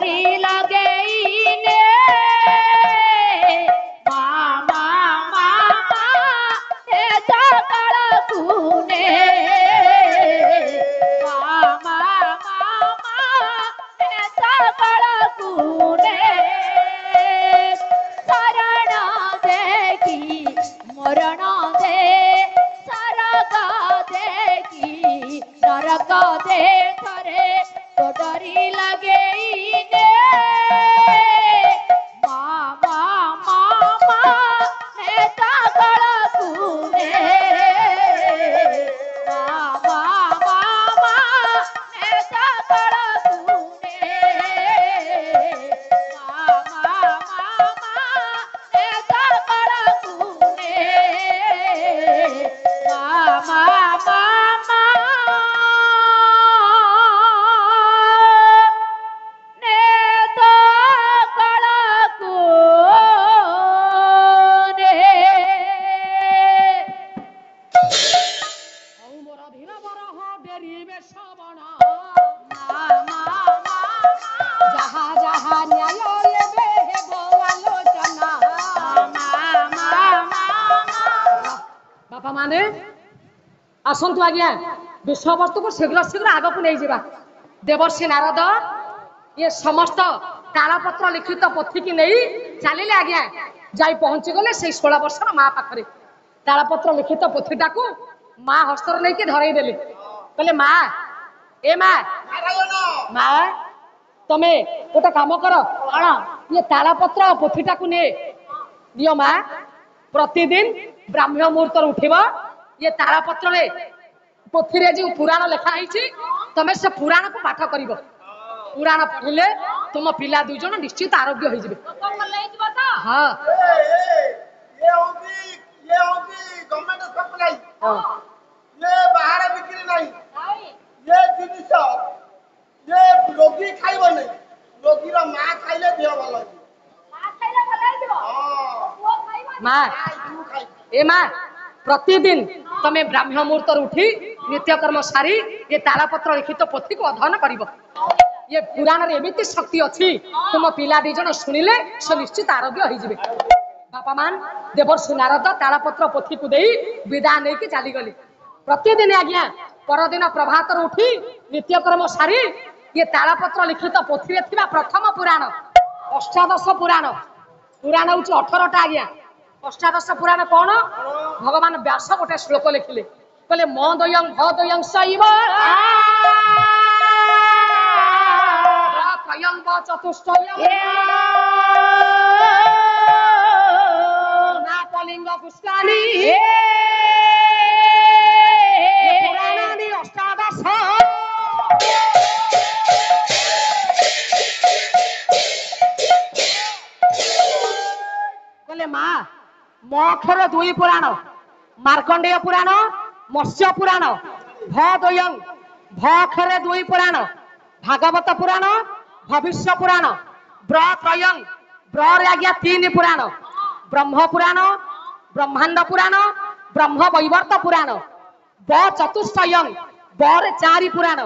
डरी लगेने मामा मामा हे सकल कुने मामा मामा हे सकल कुने शरण देखी मरण दे सरग देखी नरक दे थरे तो डरी लगेने मामा मामा हे सकल कुने मामा मामा हे सकल कुने मामा मामा हे सकल कुने मामा मामा बापा माने आसंतु आज्ञा विषय वस्तु को शीघ्र शीघ्र आग को नहीं जावा देवर्षि नारद ये समस्त तालपत्र लिखित पोथी की नहीं चलिए आज्ञा जाई पहुंची गले से 16 वर्षर माँ पाखरे तालपत्र लिखित पोथीटा को माँ हस्तर नहीं कि धरई देले कहले माँ ए माँ माँ तमे गोटे काम कर ये तालपत्र पोथीटा को ने दियो माँ प्रतिदिन ब्राह्मण मुहूर्त उठिब ये तालपत्र पोथी जो पुराण लिखाई तमें से पुराण को पाठ कर पुराण पढ़िले तुम पिला दुई जन निश्चित आरोग्य हो जाए हाँ ये बाहर बिक्री नहीं ये जिनिस ये रोगी खाइब नहीं रोगी माँ खाइले देह भल माँ ए माँ प्रतिदिन तमें ब्राह्मण मुहूर्त उठी नित्यकर्म सारी ये तालपत्र लिखित पोथी को अध्ययन कर ये पुराण एमती शक्ति अच्छी तुम पिला दी जन शुणिले से निश्चित आरोग्य हो जाए बापा मान देवर्षि नारद तालपत्र पोथी को दे विदा नहीं कि चलीगली प्रतिदिन आज्ञा परदिन प्रभात उठी नित्यकर्म सारी ये तालपत्र लिखित पोथी प्रथम पुराण अष्टादश पुराण पुराण हूँ 18टा आज्ञा अष्टादश पुराण कौन भगवान व्यास गोटे श्लोक लिखिले कहले मदयं भदयं शैव त्रयं व चतुष्टयं नापलिंग पुष्कानि पुराणानि अष्टादश कहले माँ मक्षर 2 पुराण मार्कंडेय पुराण मत्स्य पुराण भदयं भक्षरे 2 पुराण भागवत पुराण भविष्य पुराण ब्रत्रयं ब्रे आज्ञा 3 पुराण ब्रह्म पुराण ब्रह्मांड पुराण ब्रह्म वैवर्त पुराण ब चतुष्टयं बर 4 पुराण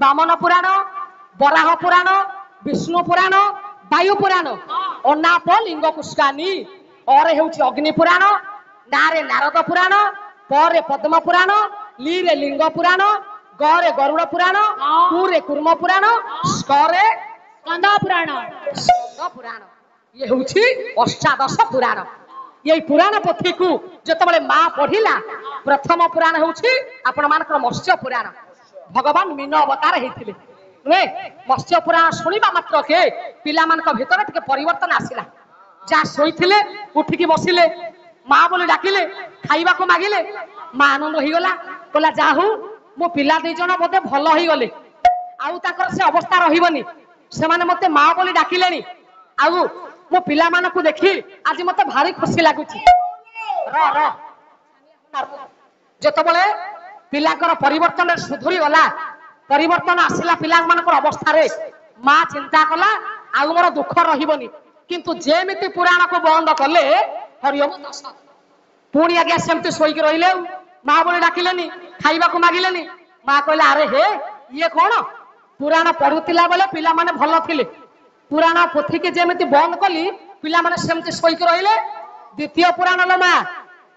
वामन पुराण वराह पुराण विष्णु पुराण वायु पुराण अनाप लिंग पुष्कानी और अग्नि पुराण नारे नारद पुराण परे पद्म पुराण लीरे लिंग पुराण गरे गरुड़ पुराण पूरे कूर्म पुराण स्करे स्कंद पुराण ये हूँ अष्टादश पुराण ये पुराण पोथी को जिते माँ पढ़िला प्रथम पुराण हूँ आपण मान मत्स्य पुराण भगवान मीन अवतार होते नुहे मत्स्य पुराण शुणा मात्र के पिला भितर टे परिवर्तन आसला जहाँ शोले उठिकी बसिले माँ बोली डाकिले खाइबा को मागिले माँ आनंद हो गला कहला जा हूँ मो पिला दी जन बोधे भल हो गले आउ से अवस्था रही से मते माँ बोली डाकिले आउ मो पिला मानकु देखी आज मते भारी खुशी लगुच जिते पिलांकर परिवर्तन सुधुरी गला परिवर्तन आसला पिला अवस्था माँ चिंता कला आउ मोर दुख रही किंतु जेमिति पुराण को बंद कले हरिओम दश पुणी आज्ञा सेमती शोक रही माँ बोली डाकिले खाइबा को मागिले माँ कहले अरे हे ये कौन पुराण पढ़ुला बेले पिला माने भल थिले पुराण पोथी के जेमिति बंद कली पिला माने सेमति सोईक रहिले। द्वितीय पुराण लो मा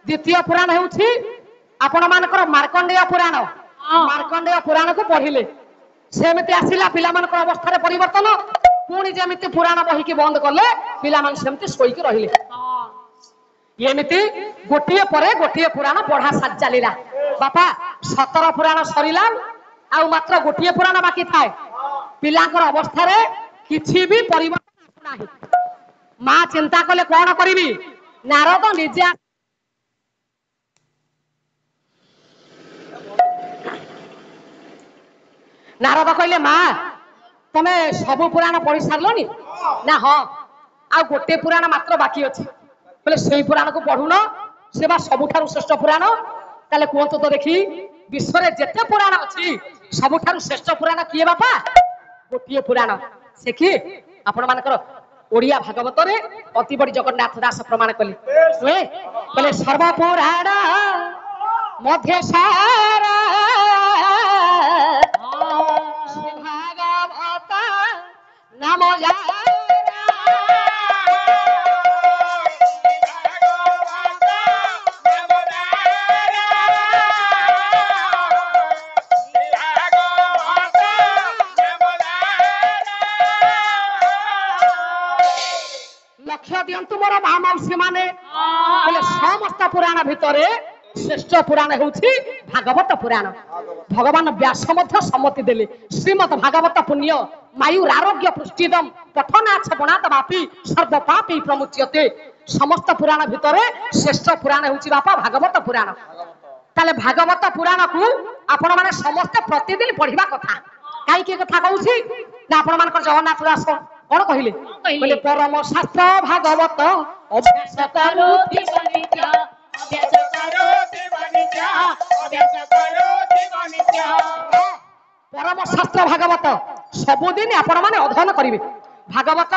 द्वितीय पुराण हेउछि आपण मानकर मार्कंडेय पुराण। मार्कंडेय पुराण को पढ़िले सेमिति आसिला पिला मानकर अवस्था रे परिवर्तन पुणी जेमिति पुराण बही के बंद कले पिला मान सेमति सोईक रहिले। एमिति गोटिए परे गोटिए पुराण पढ़ा साथ चलीला। बापा 17 पुराण सरीला आउ मात्र गोटिए पुराण बाकी थाए। पिलांकर अवस्था रे किछि भी परिवर्तन आसु नाही। मां चिंता कले कोन करिवि नारद निजे नारद कहले मां तमे सब पुराण पढ़ी सारलोनी ना? हां आ गोटे पुराण मात्र बाकी अछि। बोले सेई पुराण को पढ़ुन से बा सबुठारु श्रेष्ठ पुराण। ताले कोंतो तो देखी विश्व रे जेते पुराण अछि सबुठारु श्रेष्ठ पुराण किए बापा? गोटिए पुराण। से कि आपण मानकर ओडिया भागवत रे अति बड़ी जगन्नाथ दास प्रमाण कले। बोले सर्व पुराण मध्य सारा भागवत नाम लक्ष्य दियंतु मोर मामौसी माने बोले समस्त पुराण भितरे श्रेष्ठ पुराण हेउछि भागवत पुराण। भगवान व्यास मध्य सम्मति देले श्रीमद् भागवत पुण्य मायुर आरोग्य पुष्टिदम पठनाथ बणात वापी सर्व पापी प्रमुच्यते। समस्त पुराण भितरे श्रेष्ठ पुराण हेउछि बापा भागवत पुराण। ताले भागवत पुराण को आपण माने समस्त प्रतिदिन पढ़िबा कथा। काई के कथा कहउछि ना आपण मानकर जगन्नाथ दास कोन कहिले बोले परम शास्त्र भागवत अभ्यास करोति वनित्या अभ्यास करोति वनित्या अभ्यास करोति वनित्या। परम शास्त्र भागवत सबुदिन आपण माने अध्ययन करिवे। भागवत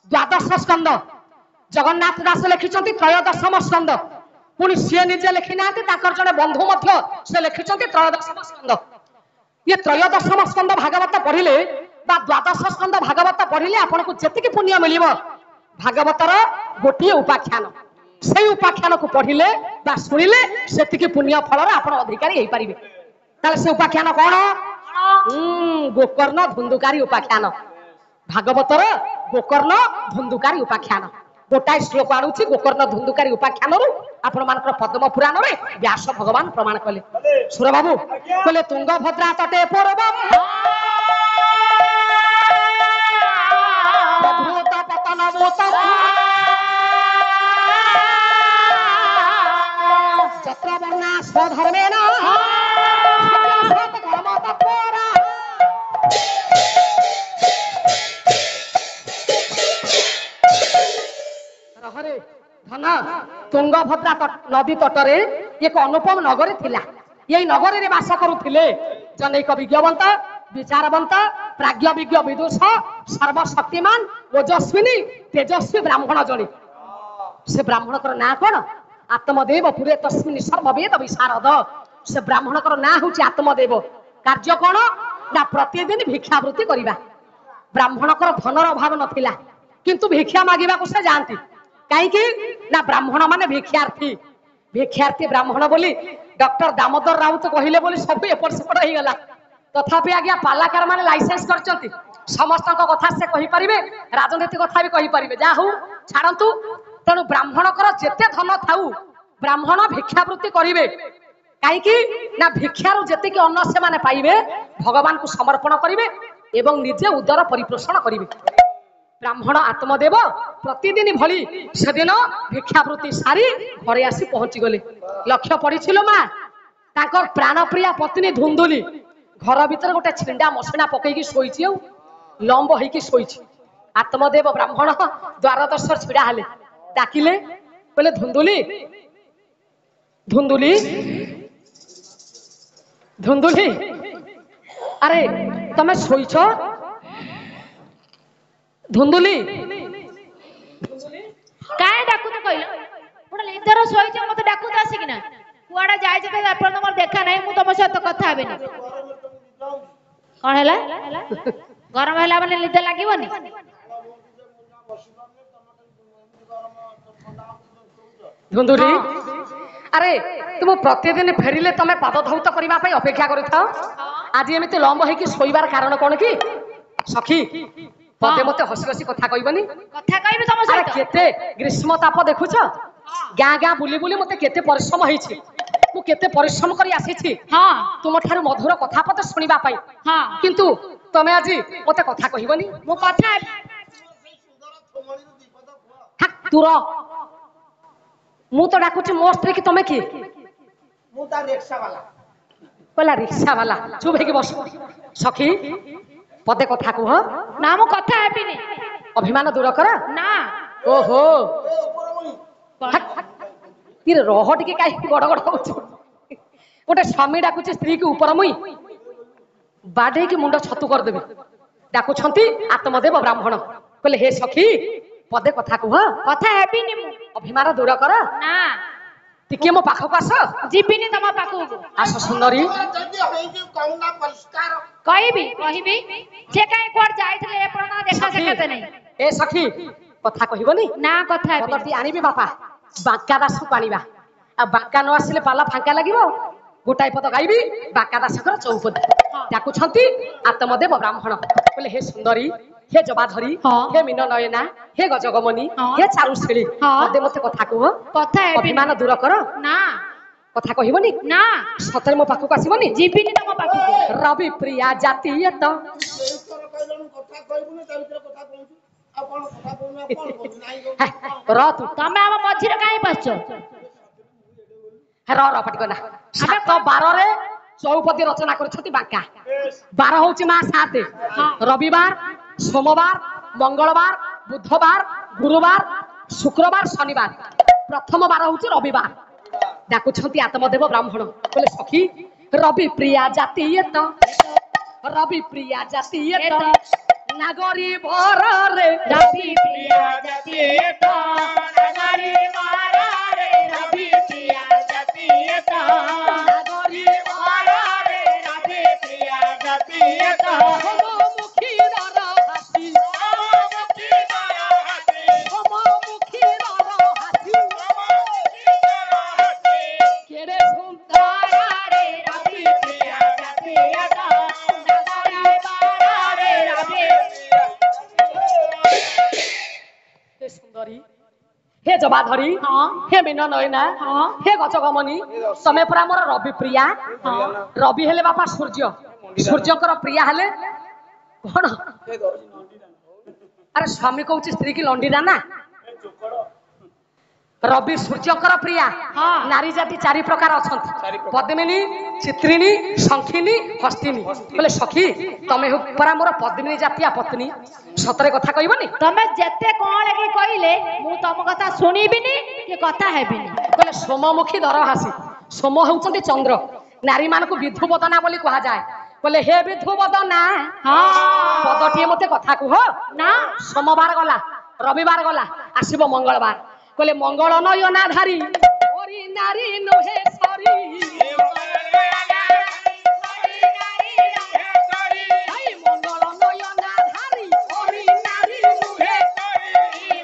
द्वादश स्कंद जगन्नाथ दास लिखिछंती त्रयोदशम स्कंद पुणी से निजे लिखि नांती ताकर जने बंधु मध्य से लिखिछंती त्रयोदशम स्कंद। ये त्रयोदशम स्कंद भागवत पढ़िले बा द्वादश स्कंद भागवत पढ़िले आपन को जेतिक पुण्य मिलिबो भागवतर गोटिए उपाख्यान सेई उपाख्यान को पढ़िले बा सुनिले सेतिक पुण्य फल रे आपन अधिकारी हेई परिबे। ताले से उपाख्यान कोन? गोकर्ण धुंदुकारी उपाख्यान। भागवतर गोकर्ण धुंदुकारी उपाख्यान गोटाई श्लोक आणुछि गोकर्ण धुंदुकारी उपाख्यान रु आपण मानकर पद्म पुराण रे व्यास भगवान प्रमाण कले। सुर बाबू कहले तुंगभद्रा तटे पूर्वम भूत पतन भूत चक्रवर्णा स्वधर्मेण धर्म तत्परा। रहरे धन तुंगभद्रा नदी तटरे एक अनुपम नगरी थिला। यही नगरी रे वास करुथिले जनैक विज्ञवंत विचारवंत प्राज्ञ विज्ञ विदुष सर्वशक्तिमान ओजस्विनी तेजस्वी ब्राह्मण जणी। से ब्राह्मण कर ना कोन? आत्मदेव पुरे तस्मिन् सर्ववेद विशारद। से ब्राह्मण कर ना होछि आत्मदेव। कार्य कोन ना प्रतिदिन भिक्षावृत्ति करिबा। ब्राह्मण कर धनर अभाव नथिला किंतु भिक्षा मागिबा को से जानती काई कि ना ब्राह्मण माने भिक्षार्थी। भिक्षार्थी ब्राह्मण बोली डॉक्टर दामोदर राउत कहिले बोली सब एपट सेपट हो गला। तथापि आज्ञा पालाकार माने लाइसेंस करचंती समस्त कथा से कहि परिबे राजनीति कथा भी कहि परिबे जा हो छाड़ंतु। तेणु ब्राह्मण कर जेते धन थाउ ब्राह्मण भिक्षावृत्ति करिवे काई कि ना भिक्षारु जेते अन्न से माने पाइबे भगवान को समर्पण करिवे एवं निजे उदर परिपोषण करिवे। ब्राह्मण आत्मदेव प्रतिदिन भली सेदिन भिक्षावृत्ति सारी घरे आसी पहुंची गले। लक्ष्य पड़िछिलो मा ताकर प्राणप्रिया पत्नी धुंदुली घर भीतर गोटे छिंडा मसिना पकईकी शोईची लंब होईकी शोईची। आत्मदेव ब्राह्मण द्वारदर्श छिड़ा हेले डाकिले बोले धुंदुली धुंदुली धुंदुली अरे तमे शोईछ धुंदुली काहे डाकु तो कहलो पुडा लेदर सोईछ मते डाकु तो आसी किना कुआडा जाय जे अपन नंबर देखा नाही मु तम सहित कथा हेबेनी कोन हैला ଗରମ ହେଲା ମାନେ ନିଦ ଲାଗିବନି? ଧୁନ୍ଦୁରି ଆରେ ତୁମ ପ୍ରତିଦିନ ଫେରିଲେ ତମେ ପାଦ ଧୌତ କରିବା ପାଇଁ ଅପେକ୍ଷା କରିଥାଅ। ଆଜି ଏମିତି ଲମ୍ବ ହେଇକି ଶୋଇବାର କାରଣ କଣ କି ସଖୀ? ପଦେ ମତେ ହସି ହସି କଥା କହିବନି? କଥା କହିବି ତମ ଆରେ ସହିତ। କେତେ ଗ୍ରୀଷ୍ମ ତାପ ଦେଖୁଛ? ଗାଁ ଗାଁ ବୁଲି ବୁଲି ମତେ କେତେ ପରିଶ୍ରମ ହେଇଛି। ମୁଁ କେତେ ପରିଶ୍ରମ କରି ଆସିଛି ହଁ ତୁମ ଠାରୁ ମଧୁର କଥା ପଦେ ଶୁଣିବା ପାଇଁ। ହଁ କିନ୍ତୁ ତମେ ଆଜି ମତେ କଥା କହିବନି? ମୁଁ କଥା ତୁର ମୁଁ ତ ଡାକୁଛି ମୋ ସ୍ତ୍ରୀ କି ତମେ କିଏ? ମୁଁ ତା ରିକ୍ସା ବାଲା। କହିଲା ରିକ୍ସା ବାଲା। ଚୁପ ହେଇକି ବସ। ସଖୀ ପଦେ କଥା କୁହ। ନା ମୁଁ କଥା ହେବିନି। ଅଭିମାନ ଦୂର କର। ନା ଓହୋ ଏ ଉପରମଣି କିରେ ରହ ଟିକେ କାହିଁକି ଗଡ ଗଡ ହଉଛୁ? ଗୋଟେ ସ୍ୱାମୀ ଡାକୁଛି ସ୍ତ୍ରୀ କି ଉପର ମୁଇଁ ବାଡେଇକି ମୁଣ୍ଡ ଛତୁ କରିଦେବି। ଡାକୁଛନ୍ତି ଆତ୍ମଦେବ ବ୍ରାହ୍ମଣ। କହିଲେ ହେ ସଖୀ ପଦେ କଥା କୁହ। କଥା ହେବିନି ମୁଁ। ଅଭିମାନ ଦୂର କର। ନା ଟିକେ ମୋ ପାଖକୁ ଆସ। ଯିବିନି ତମ ପାଖକୁ। ଆସ ସୁନ୍ଦରୀ। ଯଦି ହେଇଛି କହୁନା ପରିଷ୍କାର। କହିବି କହିବି। ସେ କାହିଁ କୁଆଡେ ଯାଇଥିଲେ ଏପର୍ଯ୍ୟନ୍ତ ଦେଖା ସଖୀ ସାକ୍ଷାତ ନାହିଁ। ଏ ସଖୀ କଥା କହିବନି? ନା କଥା ହେବିନି। ପଦଟି ଆଣିବି ବାପା। ବାଙ୍କା ଦାସକୁ ଆଣିବା। ଆଉ ବାଙ୍କା ନ ଆସିଲେ ପାଲା ଫାଙ୍କା ଲାଗିବ। ଗୋଟାଏ ପଦ ଗାଇବି ବାଙ୍କା ଦାସଙ୍କର ଚୌପଦୀ। ଡାକୁଛନ୍ତି ଆତ୍ମଦେବ ବ୍ରାହ୍ମଣ। କହିଲେ ହେ ସୁନ୍ଦରୀ, ହେ ଜବାଧରି, ହଁ। ହେ ମୀନ ନୟନା, ହେ ଗଜଗମନି, ହଁ। ହେ ଚାରୁଶିଳୀ। ହଁ। ପଦେ ମତେ କଥା କୁହ। କଥା ହେବିନି। ଅଭିମାନ ଦୂର କର। ନା କଥା କହିବନି? ନା ସତରେ ମୋ ପାଖକୁ ଆସିବନି? ଯିବିନି ତମ ପାଖକୁ। ରବି ପ୍ରିୟା ଜାତୀୟତ। ସେଇଥର କହିଲଣି କଥା କହିବୁନି ତା ଭିତରେ କଥା କହୁଛୁ। ଆଉ କଣ କଥା କହୁନୁ? ଆଉ କଣ କହୁଛୁ? ନାଇଁ ହେ, କହୁଛୁ। ର ତୁ ତମେ ଆମ ମଝିରେ କାହିଁ ପଶଛ? ର ପାଟିକନା। 7/12 ଚୌପଦୀ ରଚନା କରିଛନ୍ତି ବାଙ୍କା। 12 ହଉଛି ମା 7। ରବିବାର, ସୋମବାର, ମଙ୍ଗଳବାର, ବୁଧବାର, ଗୁରୁବାର, ଶୁକ୍ରବାର, ଶନିବାର। ପ୍ରଥମ ବାର ହଉଛି ରବିବାର। ଡାକୁଛନ୍ତି ଆତ୍ମଦେବ ବ୍ରାହ୍ମଣ। କହିଲେ ସଖୀ ରବି ପ୍ରିୟା ଜାତୀୟତ, ରବି ପ୍ରିୟା ଜାତୀୟତ, ନାଗରୀ ଭରରେ ରବି ପ୍ରିୟା ଜାତୀୟତ, ନାଗରୀ ଭରରେ ରବି ପ୍ରିୟା ଜାତୀୟତ, ନାଗରୀ ଭରରେ ରବି ପ୍ରିୟା ଜାତୀୟତ। ହୋମମୁଖୀ ନରହାସୀ, ହୋମମୁଖୀ ନରହାସୀ, ହୋମମୁଖୀ ନରହାସୀ, କେଡ଼େ ଭରରେ ରବି ପ୍ରିୟା ଜାତୀୟତ, ନାଗରୀ ଭରରେ ରବି। ହେ ସୁନ୍ଦରୀ, ହେ ଜବାଧରି, ହଁ ହେ ମୀନ ନୟନା, ହଁ ହେ ଗଜଗମନି, ତମେ ପରା ମୋର ରବି ପ୍ରିୟା। ରବି ହେଲେ ବାପା ସୂର୍ଯ୍ୟ। ସୂର୍ଯ୍ୟଙ୍କର ପ୍ରିୟା ହେଲେ କଣ? ଆରେ ସ୍ୱାମୀ କହୁଛି ସ୍ତ୍ରୀ କି ଲଣ୍ଡିନା ନା। ରବି ସୂର୍ଯ୍ୟଙ୍କର ପ୍ରିୟା। ହଁ। ନାରୀ ଜାତି 4 ପ୍ରକାର ଅଛନ୍ତି। ପଦ୍ମିନୀ, ଚିତ୍ରିଣୀ, ଶଙ୍ଖିନୀ, ହସ୍ତିନୀ। କହିଲେ ସଖୀ ତମେ ପରା ମୋର ପଦ୍ମିନୀ ଜାତିଆ ପତ୍ନୀ। ସତରେ କଥା କହିବନି? ତମେ ଯେତେ କଣ ଲାଗି କହିଲେ ମୁଁ ତମ କଥା ଶୁଣିବିନି କି କଥା ହେବିନି। କହିଲେ ସୋମମୁଖୀ ଦରହାସୀ। ସୋମ ହେଉଛନ୍ତି ଚନ୍ଦ୍ର। ନାରୀ ମାନଙ୍କୁ ବିଧୁବଦନା ବୋଲି କୁହାଯାଏ। କହିଲେ ହେ ବିଧୁବଦନା, ହଁ ପଦଟିଏ ମତେ କଥା କୁହ। ନା ସୋମବାର ଗଲା, ରବିବାର ଗଲା, ଆସିବ ମଙ୍ଗଳବାର। କହିଲେ ମଙ୍ଗଳ ନୟନା ଧାରୀ, ଓରି ନାରୀ ନୁହେଁ ସରି। ଭାଇ ମଙ୍ଗଳ ନୟନା ଧାରୀ, ଓରି ନାରୀ ନୁହେଁ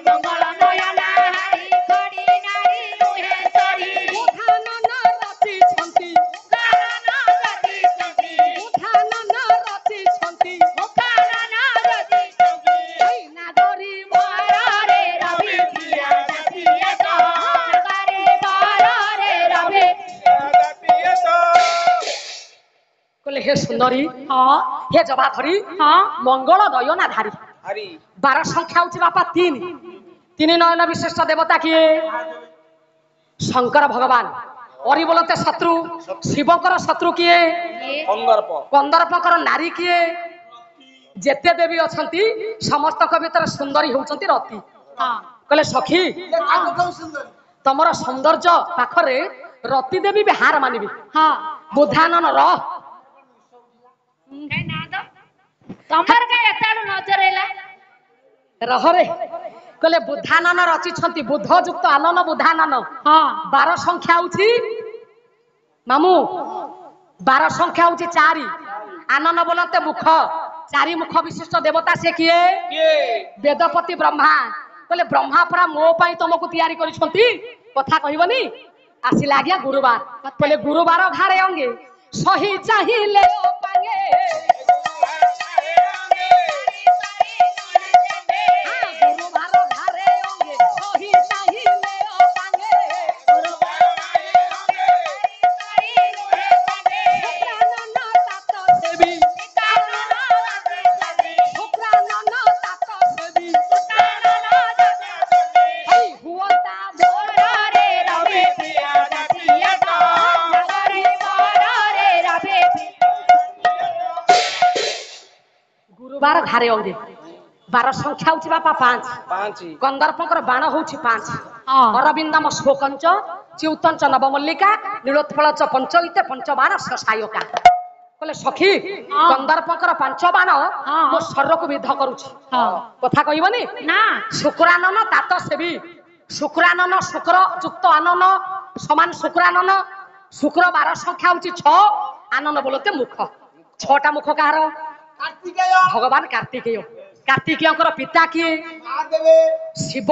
ମଙ୍ଗଳ ନୟନା ହାରି ଖଡ଼ି ନାରୀ ନୁହେଁ ସରି। ଉଦ୍ଧାନନ ରଚିଛନ୍ତି, କାନନ ରଚିଛନ୍ତି, ଉଦ୍ଧାନନ ରଚିଛନ୍ତି, କାନନ ରଚିଛନ୍ତି। ଭାଇ ନାଗରୀ ଭରରେ ରବି ପ୍ରିୟା ଜାତୀୟତ, ନାଗରୀ ଭରରେ ରବି। କହିଲେ ହେ ସୁନ୍ଦରୀ, ହଁ ହେ ଜବାଧରି, ହଁ ମଙ୍ଗଳ ନୟନା ଧାରୀ। 12 ସଂଖ୍ୟା ହଉଛି ବାପା 3। 3 ନୟନ ବିଶିଷ୍ଟ ଦେବତା କିଏ? ଶଙ୍କର ଭଗବାନ। ଅରିବଲତେ ଶତ୍ରୁ। ଶିବଙ୍କର ଶତ୍ରୁ କିଏ? କନ୍ଦର୍ପଙ୍କର ନାରୀ କିଏ? ଯେତେ ଦେବୀ ଅଛନ୍ତି ସମସ୍ତଙ୍କ ଭିତରେ ସୁନ୍ଦରୀ ହେଉଛନ୍ତି ରତି। ହଁ କହିଲେ ସଖୀ ତାଙ୍କଠାରୁ ସୁନ୍ଦରୀ। ତମର ସୌନ୍ଦର୍ଯ୍ୟ ପାଖରେ ରତି ଦେବୀ ବି ହାର ମାନିବି। ହଁ ବୁଧାନନ ର କାଇଁ ନା ତ ତମର କାଇଁ ଏତେ ଆଡୁ ନଜର ହେଲା? ରହରେ। କହିଲେ ବୁଧାନନ ରଚିଛନ୍ତି। ବୁଧ ଯୁକ୍ତ ଆନନ ବୁଧାନନ। ହଁ 12 ସଂଖ୍ୟା ହଉଛି ମାମୁଁ, 12 ସଂଖ୍ୟା ହଉଛି 4। ଆନନ ବୋଲନ୍ତେ ମୁଖ, चारि मुख विशिष्ट देवता से किए वेदपति ब्रह्मा बोले ब्रह्मा परा मो पाई तुमको तैयारी करिसंती कथा कहबनी आसिला आज्ञा गुरुवार बोले गुरुवार घारे अंगे सही चाहिए पांगे गुरुवार घारे अंगे सही चाहिए पांगे गुरुवार घारे अंगे 12 संख्या होची बापा 5 गंधर्पकर बाण होची 5 अरविंदम शोकंच च्युतंच नवमल्लिका नीलोत्पल च पंचईते पंचबाण ससायका बोले सखी गंधर्पकर 5 बाण मो शरीर को विध करूची कथा कहबनी ना शुक्रानन तात सेवी शुक्रानन शुक्र युक्त आनन समान शुक्रानन शुक्र 12 संख्या होची 6 आनन बोलते मुख 6टा मुख कहार कार्तिकेय भगवान कार्तिकेय कार्तिकेयकर पिता किए महादेवे शिव